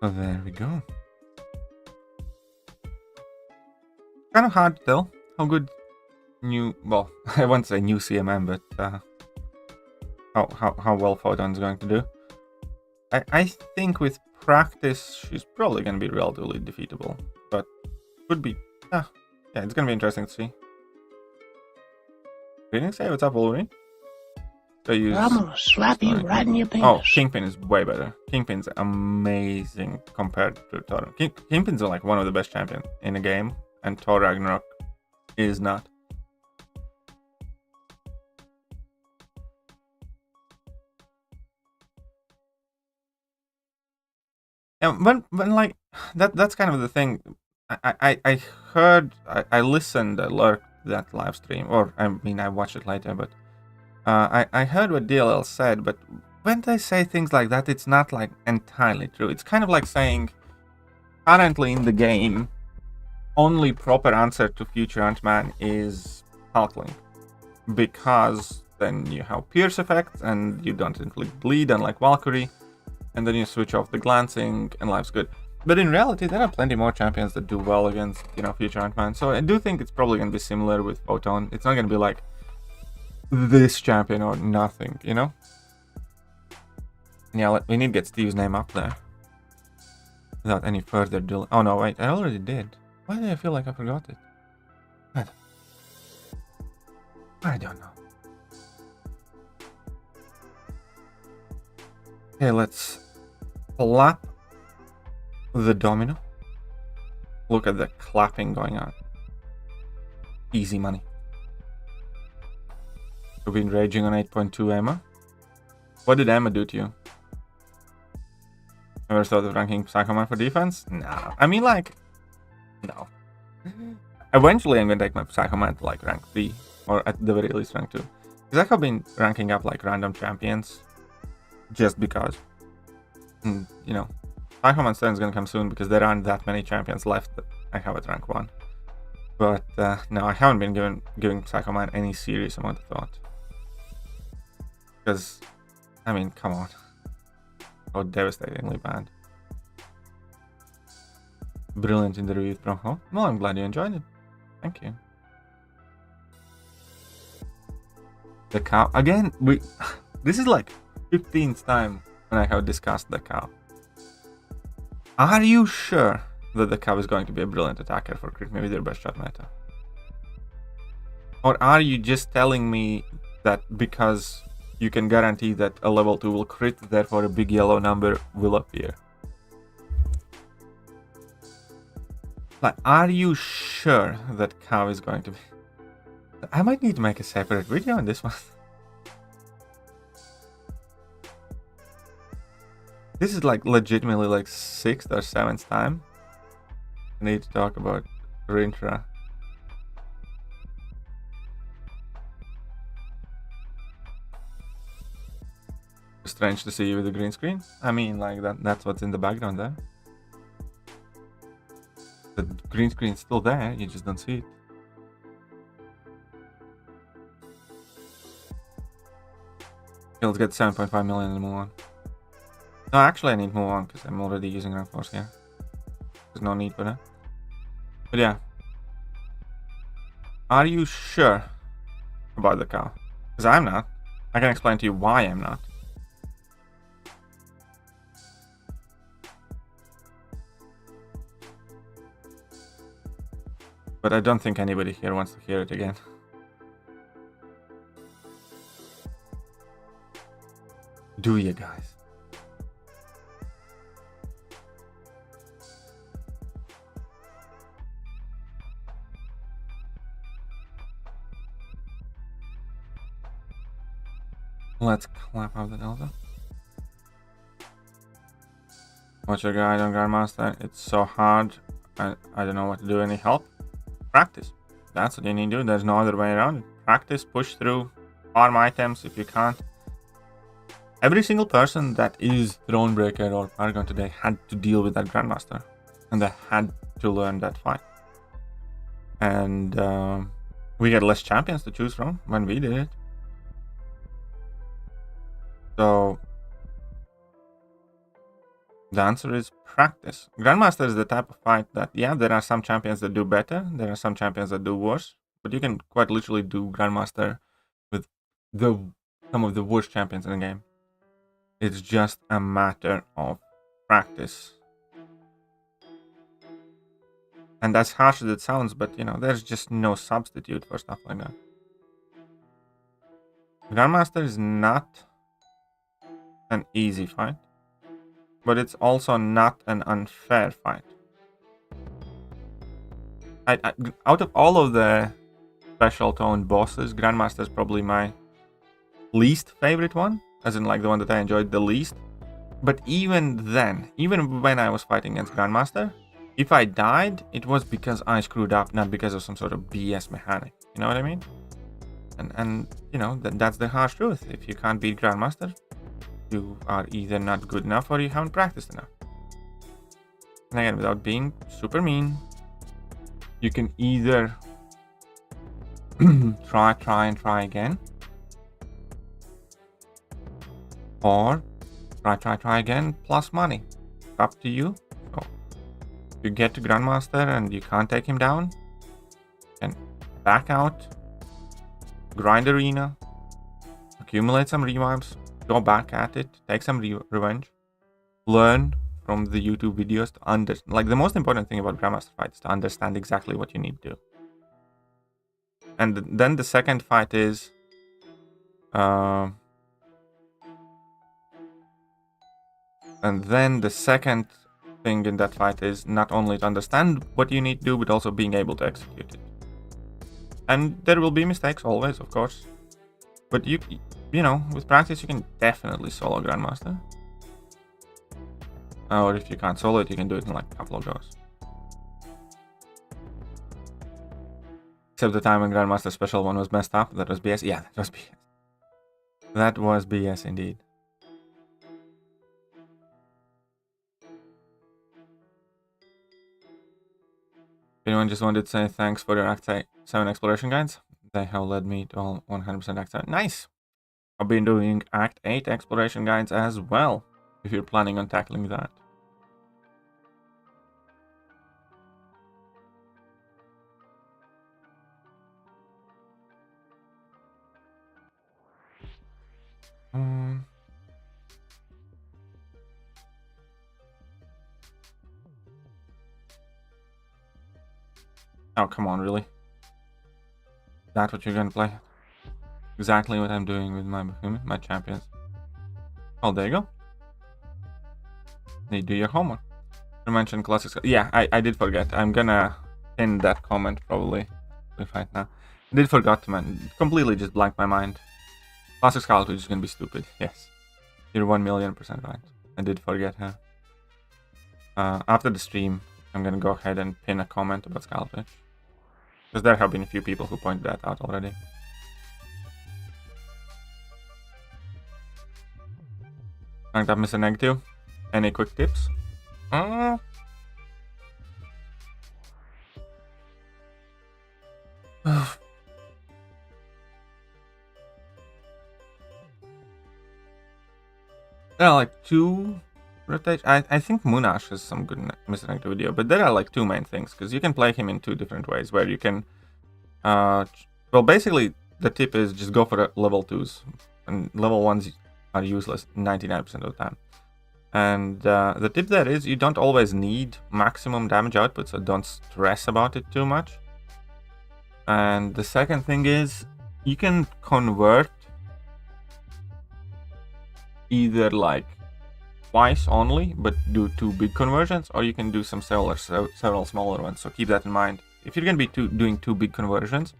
So there we go. Kind of hard to tell how good well, I won't say new CMM, but how well Photon's going to do. I think with practice, she's probably going to be relatively defeatable, but could be, yeah, it's going to be interesting to see. Greetings, hey, what's up, Wolverine? I'm gonna slap you right in your penis. Oh, Kingpin is way better. Kingpin's amazing compared to Thor. Kingpin's like one of the best champions in the game, and Thor Ragnarok is not. And when like that's kind of the thing. I heard, I listened, I lurked that live stream, or I mean I watched it later, but I heard what DLL said, but when they say things like that, it's not like entirely true. It's kind of like saying currently in the game, only proper answer to future Ant-Man is Hulkling, because then you have Pierce effect and you don't inflict bleed unlike Valkyrie, and then you switch off the glancing and life's good. But in reality, there are plenty more champions that do well against, you know, future Ant-Man. So I do think it's probably going to be similar with Photon. It's not going to be like this champion or nothing, you know? Yeah, we need to get Steve's name up there without any further delay. Oh no, wait, I already did. Why do I feel like I forgot it? I don't know. Okay, let's clap the domino. Look at the clapping going on. Easy money. You've been raging on 8.2 Emma. What did Emma do to you? Ever thought of ranking Psychoman for defense? No. I mean, like, no. Eventually, I'm gonna take my Psychoman to like rank 3, or at the very least rank 2. Because I have been ranking up like random champions just because. And, you know, Psychoman 7 is gonna come soon because there aren't that many champions left that I have at rank 1. But no, I haven't been giving Psychoman any serious amount of thought. Because, I mean, come on. How devastatingly bad. Brilliant in the review, bro. Oh, well, I'm glad you enjoyed it. Thank you. The cow. Again, this is like 15th time when I have discussed the cow. Are you sure that the cow is going to be a brilliant attacker for crit maybe their best shot meta? Or are you just telling me that because you can guarantee that a level 2 will crit, therefore a big yellow number will appear? Like, are you sure that cow is going to be... I might need to make a separate video on this one. This is like legitimately like 6th or 7th time I need to talk about Rintra. Strange to see you with the green screen. I mean, like that's what's in the background there. The green screen's still there, you just don't see it. Okay, let's get 7.5 million and move on. No, actually I need to move on because I'm already using rank force here. There's no need for that. But yeah. Are you sure about the cow? Because I'm not. I can explain to you why I'm not. But I don't think anybody here wants to hear it again. Do you guys? Let's clap out the Delta. What's your guide on Grandmaster? It's so hard. I don't know what to do. Any help? Practice. That's what you need to do. There's no other way around it. Practice, push through, farm items if you can't. Every single person that is Thronebreaker or Paragon today had to deal with that Grandmaster. And they had to learn that fight. And we get less champions to choose from when we did it. So the answer is practice. Grandmaster is the type of fight that, yeah, there are some champions that do better. There are some champions that do worse. But you can quite literally do Grandmaster with some of the worst champions in the game. It's just a matter of practice. And as harsh as it sounds, but you know, there's just no substitute for stuff like that. Grandmaster is not an easy fight, but it's also not an unfair fight. Out of all of the special tone bosses, Grandmaster is probably my least favorite one, as in like the one that I enjoyed the least. But even then, even when I was fighting against Grandmaster, if I died, it was because I screwed up, not because of some sort of BS mechanic. You know what I mean? And you know, that's the harsh truth. If you can't beat Grandmaster, you are either not good enough or you haven't practiced enough. And again, without being super mean, you can either try again, or try again plus money. It's up to you. So if you get to Grandmaster and you can't take him down, then back out, grind arena, accumulate some revives, go back at it, take some revenge, learn from the YouTube videos to understand. Like, the most important thing about Grandmaster fights is to understand exactly what you need to do. And then the second fight is and then the second thing in that fight is not only to understand what you need to do, but also being able to execute it. And there will be mistakes always, of course. But you know, with practice, you can definitely solo Grandmaster. Or if you can't solo it, you can do it in like a couple of goes. Except the time when Grandmaster Special 1 was messed up. That was BS. Yeah, that was BS. That was BS indeed. Anyone just wanted to say thanks for your Act 7 exploration guides? They have led me to all 100% Act 7. Nice! I've been doing Act 8 exploration guides as well, if you're planning on tackling that. Oh, come on, really? That's what you're gonna play? Exactly what I'm doing with my champions. Oh, there you go. You do your homework. You mentioned classics. Yeah, I did forget. I'm gonna pin that comment probably right now. I did forget to mention. Completely just blanked my mind. Classic Scarlet Witch is gonna be stupid. Yes, you're 1,000,000% right. I did forget her. After the stream, I'm gonna go ahead and pin a comment about Scarlet Witch, because there have been a few people who pointed that out already. Ranked up Mr. Negative. Any quick tips? There are like two rotation. I think Munash is some good Mr. Negative video, but there are like two main things, because you can play him in two different ways, where you can well, basically the tip is just go for level 2s, and level 1s are useless 99% of the time. And the tip there is you don't always need maximum damage output, so don't stress about it too much. And the second thing is you can convert either like twice only, but do 2 big conversions, or you can do several smaller ones. So keep that in mind. If you're going to be doing 2 big conversions,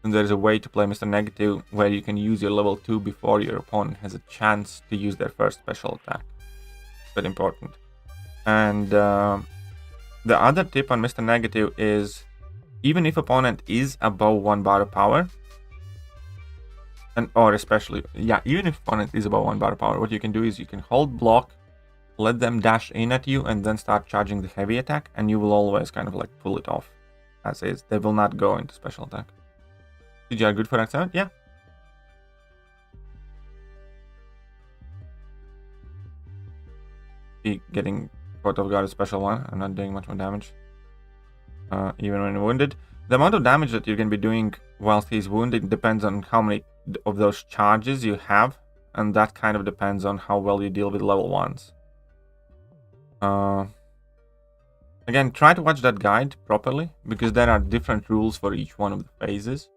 then there's a way to play Mr. Negative where you can use your level 2 before your opponent has a chance to use their first special attack. Very important. And the other tip on Mr. Negative is, even if opponent is above 1 bar of power, even if opponent is above 1 bar of power, what you can do is you can hold block, let them dash in at you, and then start charging the heavy attack, and you will always kind of like pull it off as is. They will not go into special attack. CGR good for Act 7? Yeah. Getting Court of God a special one. I'm not doing much more damage. Even when wounded. The amount of damage that you're going to be doing whilst he's wounded depends on how many of those charges you have, and that kind of depends on how well you deal with level 1s. Again, try to watch that guide properly, because there are different rules for each one of the phases.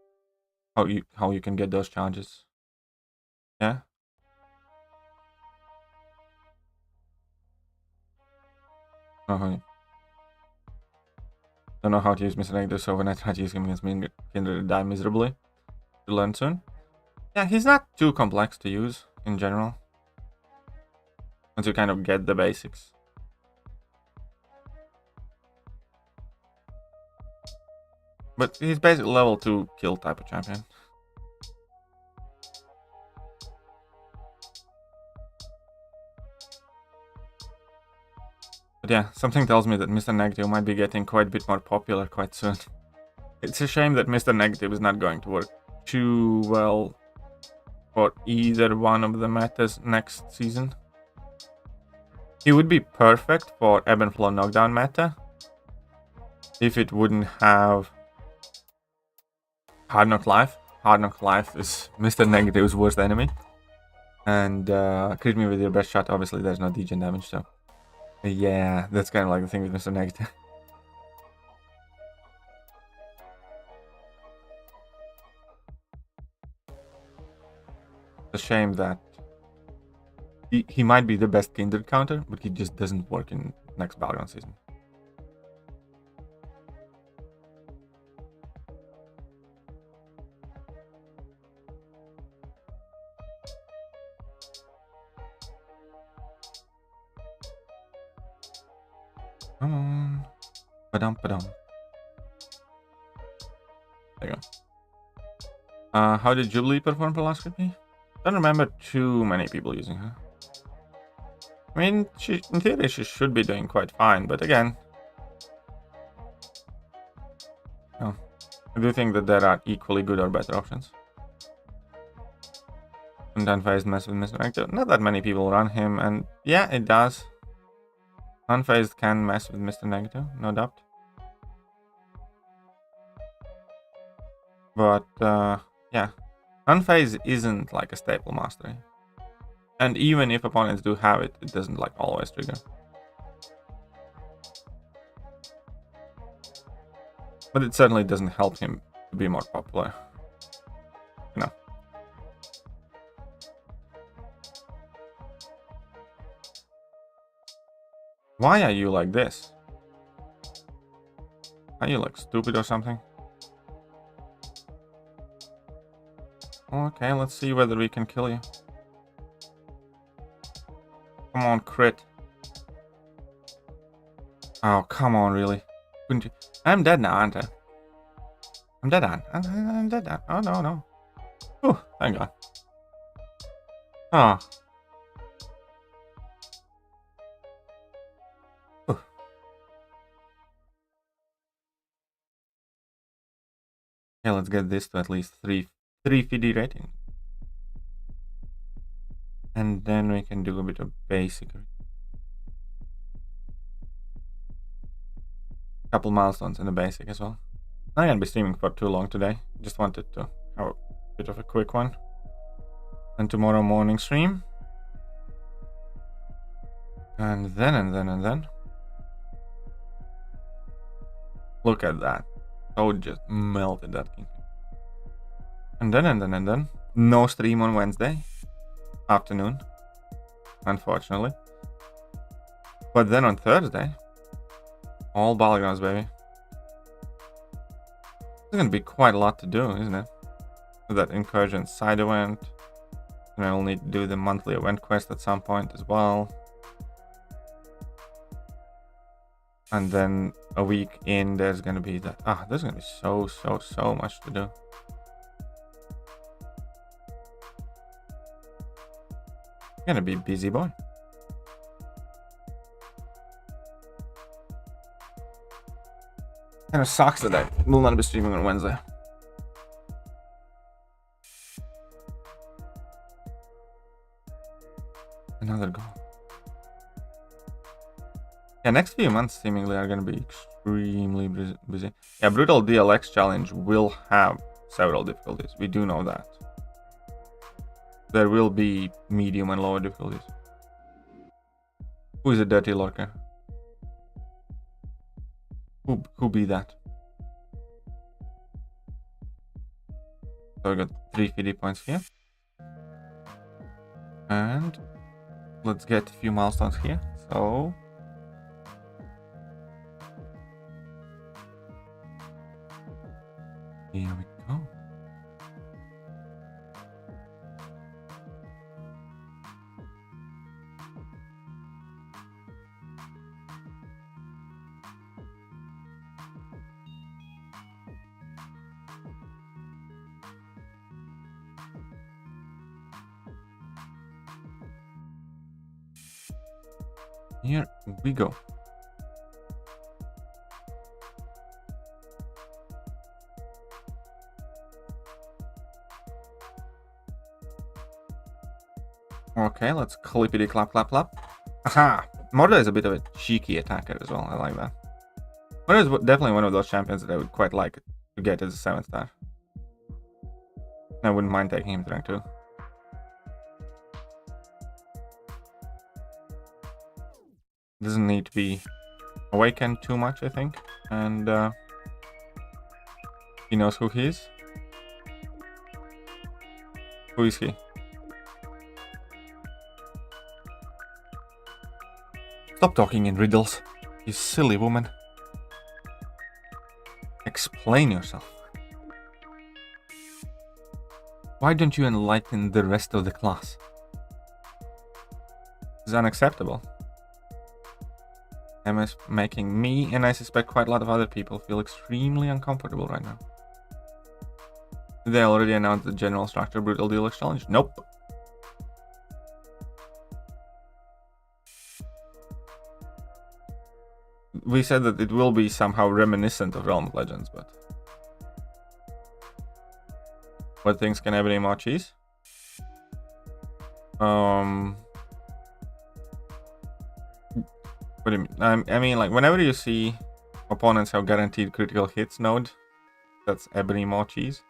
How you can get those charges. Yeah. Don't know how to use Mr. Negative, so when I try to use him against Kindred, I die miserably. To learn soon. Yeah, he's not too complex to use in general, once you kind of get the basics. But he's basically level 2 kill type of champion. But yeah, something tells me that Mr. Negative might be getting quite a bit more popular quite soon. It's a shame that Mr. Negative is not going to work too well for either one of the metas next season. He would be perfect for Ebb and Flow knockdown meta if it wouldn't have Hard Knock Life. Hard Knock Life is Mr. Negative's worst enemy. And crit me with your best shot. Obviously, there's no degen damage, so yeah, that's kind of like the thing with Mr. Negative. It's a shame that he might be the best Kindred counter, but he just doesn't work in next Battleground season. Come on. Ba-dum. There you go. How did Jubilee perform for last script? Don't remember too many people using her. I mean, in theory she should be doing quite fine, but again, no. I do think that there are equally good or better options. And Unfazed mess with Mr. Negative. Not that many people run him, and yeah, it does. Unfazed can mess with Mr. Negative, no doubt. But yeah, Unfazed isn't like a staple mastery. And even if opponents do have it, it doesn't like always trigger. But it certainly doesn't help him to be more popular. You know. Why are you like this? Are you like stupid or something? Okay, let's see whether we can kill you. Come on, crit. Oh, come on, really? Couldn't you? I'm dead now, aren't I? I'm dead on. I'm dead now. Oh, no. Oh, thank God. Oh. Okay, let's get this to at least 3 FD rating. And then we can do a bit of basic. Couple milestones in the basic as well. I'm not gonna be streaming for too long today. Just wanted to have a bit of a quick one. And tomorrow morning stream. And then. Look at that. So just melted that king. And then, no stream on Wednesday afternoon, unfortunately. But then on Thursday, all Battlegrounds, baby. There's gonna be quite a lot to do, isn't it? With that incursion side event. And I will need to do the monthly event quest at some point as well. And then a week in, there's gonna be that. There's gonna be so much to do. Gonna be busy boy. Kind of sucks that I will not be streaming on Wednesday. Another goal. Yeah, next few months seemingly are going to be extremely busy. Yeah, Brutal DLX Challenge will have several difficulties. We do know that. There will be medium and lower difficulties. Who is a dirty lurker? Who be that? So we got 3 FD points here. And let's get a few milestones here. So here we go. Here we go. Okay, let's clippity clap clap clap. Aha! Morda is a bit of a cheeky attacker as well. I like that. Morda is definitely one of those champions that I would quite like to get as a 7th star. I wouldn't mind taking him to rank 2. Doesn't need to be awakened too much, I think. And he knows who he is. Who is he? Stop talking in riddles, you silly woman. Explain yourself. Why don't you enlighten the rest of the class? This is unacceptable. MS making me, and I suspect quite a lot of other people, feel extremely uncomfortable right now. Did they already announce the general structure Brutal DLX Challenge? Nope. We said that it will be somehow reminiscent of Realm of Legends, but... What things can everybody more cheese? What do you mean? I mean, like, whenever you see opponents have guaranteed critical hits node, that's Ebony Maw cheese.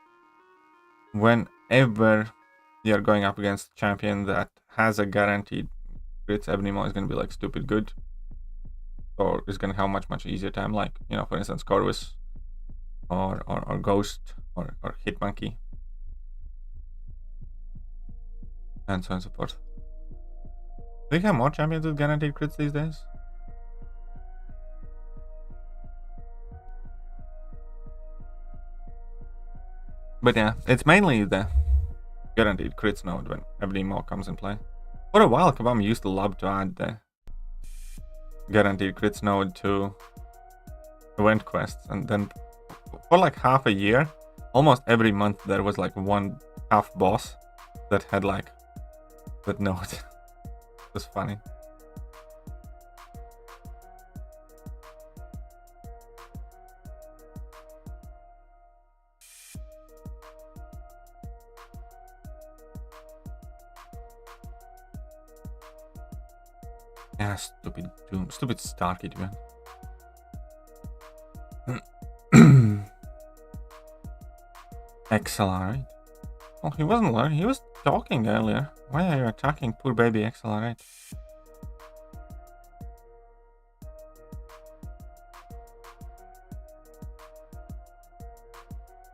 Whenever you're going up against a champion that has a guaranteed crits, Ebony Maw is going to be like stupid good. Or is going to have a much easier time, like, you know, for instance, Corvus or Ghost or Hitmonkey. And so on and so forth. Do we have more champions with guaranteed crits these days? But yeah, it's mainly the guaranteed crits node when every more comes in play. For a while, Kabam used to love to add the guaranteed crits node to event quests, and then for like half a year, almost every month there was like one half boss that had like that node. It was funny. Yeah, stupid Doom. Stupid Starkey, man. XLR8. Oh, he wasn't learning. He was talking earlier. Why are you attacking poor baby XLR8?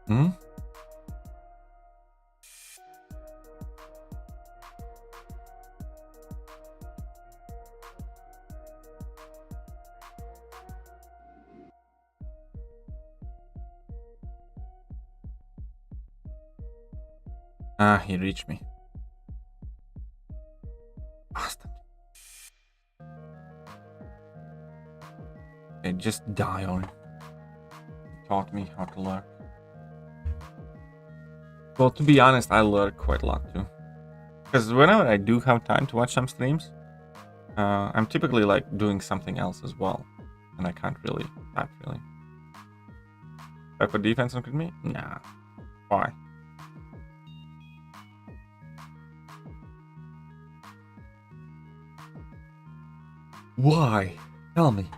Hmm? Ah, he reached me. Bastard. Okay, just die on. He taught me how to lurk. Well, to be honest, I lurk quite a lot too. Because whenever I do have time to watch some streams, I'm typically like doing something else as well. And I can't really, not really. If I put defense on me? Nah. Why? Why? Tell me.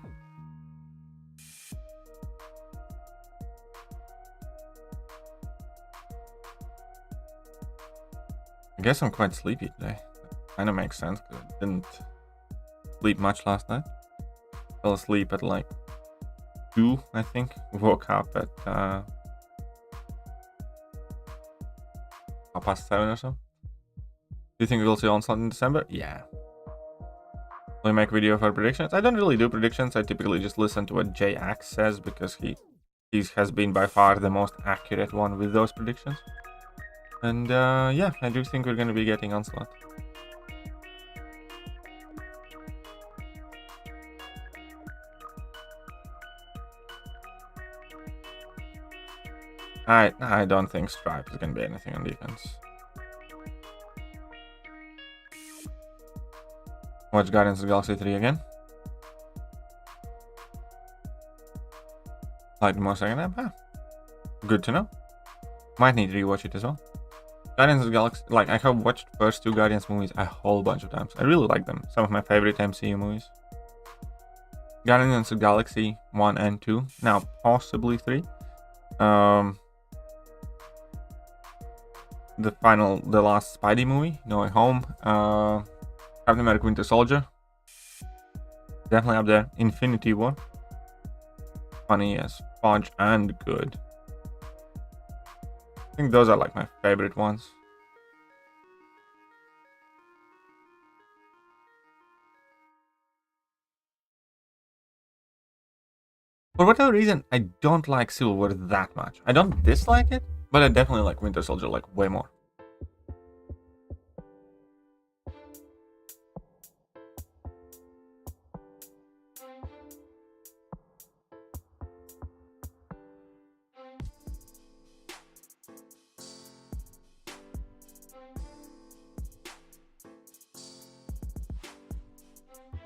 I guess I'm quite sleepy today. Kinda makes sense because I didn't sleep much last night. Fell asleep at like 2, I think. Woke up at 7:30 or so. Do you think we'll see Onslaught in December? Yeah. Will I make video for predictions? I don't really do predictions. I typically just listen to what J-Ax says because he has been by far the most accurate one with those predictions. And yeah, I do think we're going to be getting Onslaught. I don't think Stripe is going to be anything on defense. Watch Guardians of the Galaxy 3 again. Like more second half? Ah, good to know. Might need to rewatch it as well. Guardians of the Galaxy, like I have watched first 2 Guardians movies a whole bunch of times. I really like them. Some of my favorite MCU movies. Guardians of the Galaxy 1 and 2. Now possibly 3. The last Spidey movie, No Way Home. Captain America Winter Soldier. Definitely up there. Infinity War. Funny as fudge and good. I think those are like my favorite ones. For whatever reason, I don't like Civil War that much. I don't dislike it, but I definitely like Winter Soldier like way more.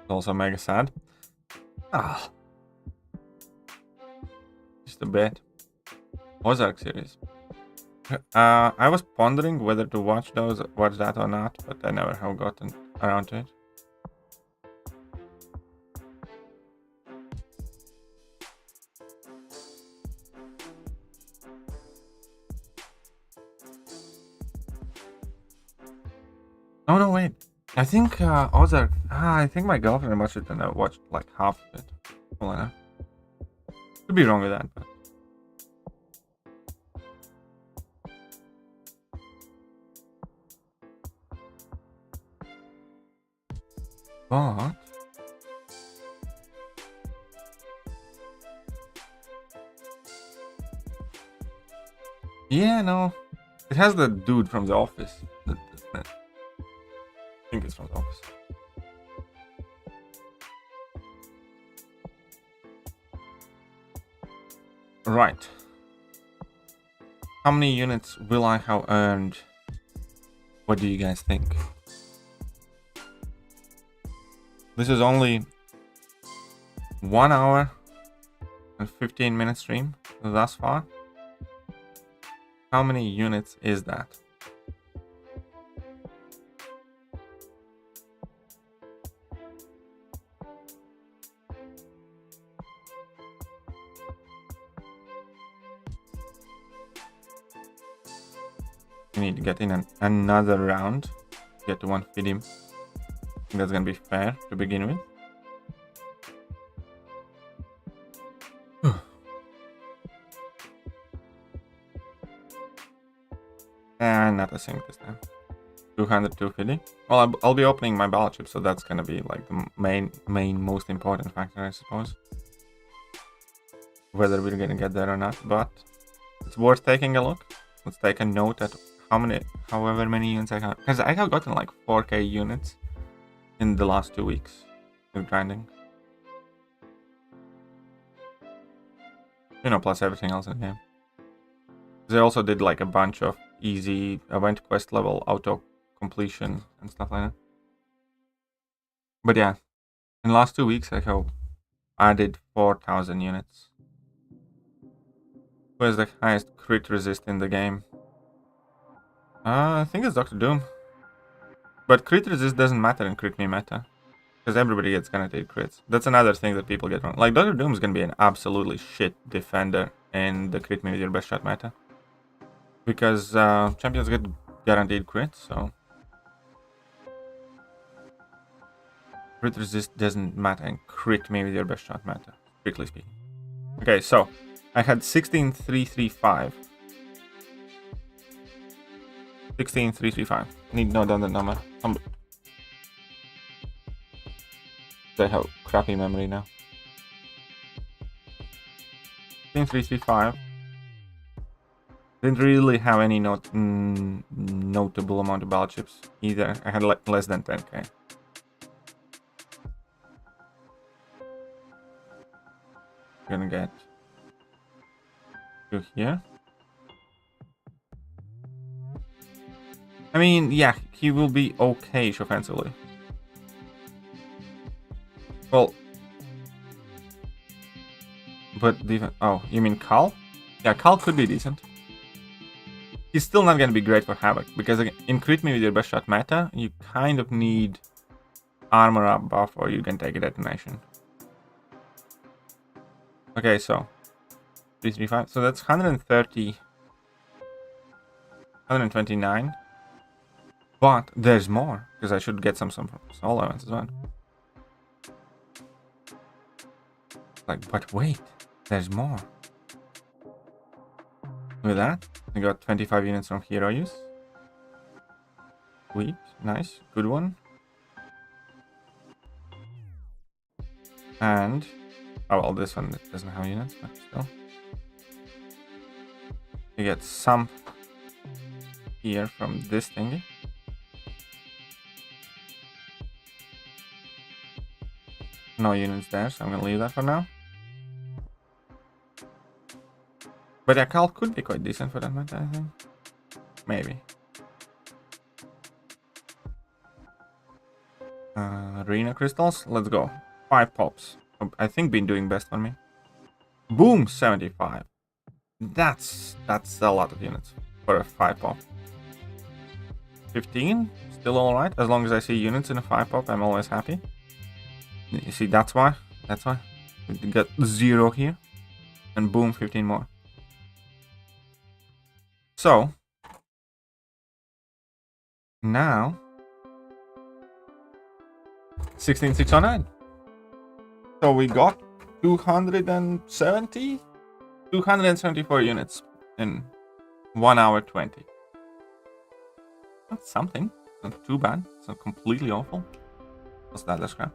Also mega sad. Just a bit. Ozark series. I was pondering whether to watch that or not, but I never have gotten around to it. Oh no, wait. I think Ozark. I think my girlfriend watched it and I watched like half of it. Well, I know. Could be wrong with that, but. But. Yeah, no. It has the dude from The Office. I think it's from The Office. Right. How many units will I have earned? What do you guys think? This is only 1 hour and 15-minute stream thus far. How many units is that? We need to get in another round. Get to 150. I think that's gonna be fair to begin with. And not a sync this time. 200, 250. Well, I'll be opening my ballot chip, so that's gonna be like the main most important factor, I suppose. Whether we're gonna get there or not, but it's worth taking a look. Let's take a note at however many units I have, because I have gotten like 4k units in the last 2 weeks with grinding. You know, plus everything else in the game. They also did like a bunch of easy event quest level auto completion and stuff like that. But yeah, in the last 2 weeks I have added 4,000 units. Who has the highest crit resist in the game? I think it's Dr. Doom. But crit resist doesn't matter in crit me meta, because everybody gets guaranteed crits. That's another thing that people get wrong. Like, Dr. Doom is gonna be an absolutely shit defender in the crit me with your best shot meta, because champions get guaranteed crits, so crit resist doesn't matter in crit me with your best shot meta, strictly speaking. Okay, so I had 16,335. 16,335. Need to note down the number. They have crappy memory now. 16,335. Didn't really have any notable amount of ballot chips either. I had less than 10k. Gonna get to here. I mean, yeah, he will be okay offensively. Well, but defense. Oh, you mean Cal? Yeah, Cal could be decent. He's still not gonna be great for Havoc, because again, in crit me with your best shot meta, you kind of need armor up buff or you can take a detonation. Okay, so 335. So that's 130, 129. But there's more, because I should get some solo events as well. Like, but wait, there's more. With that, I got 25 units from hero use. Sweet, nice, good one. And, oh well, this one doesn't have units, but still. You get some here from this thingy. No units there, so I'm gonna leave that for now. But a Cal could be quite decent for that matter, I think. Maybe. Arena crystals, let's go. 5 pops. I think been doing best for me. Boom, 75. That's a lot of units for a 5 pop. 15, still alright. As long as I see units in a 5 pop, I'm always happy. You see, that's why. We got 0 here. And boom, 15 more. So, now, 16,609. So we got 274 units in 1 hour 20. That's something. Not too bad. It's not completely awful. What's that? That's crap.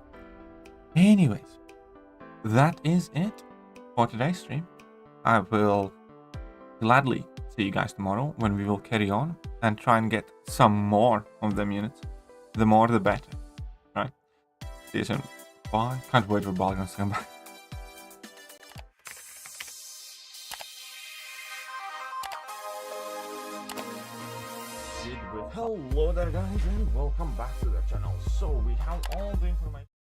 Anyways, that is it for today's stream. I will gladly see you guys tomorrow when we will carry on and try and get some more of them units. The more the better, right? See you soon. Bye. Can't wait for Balgans to come back. Hello there guys and welcome back to the channel. So we have all the information.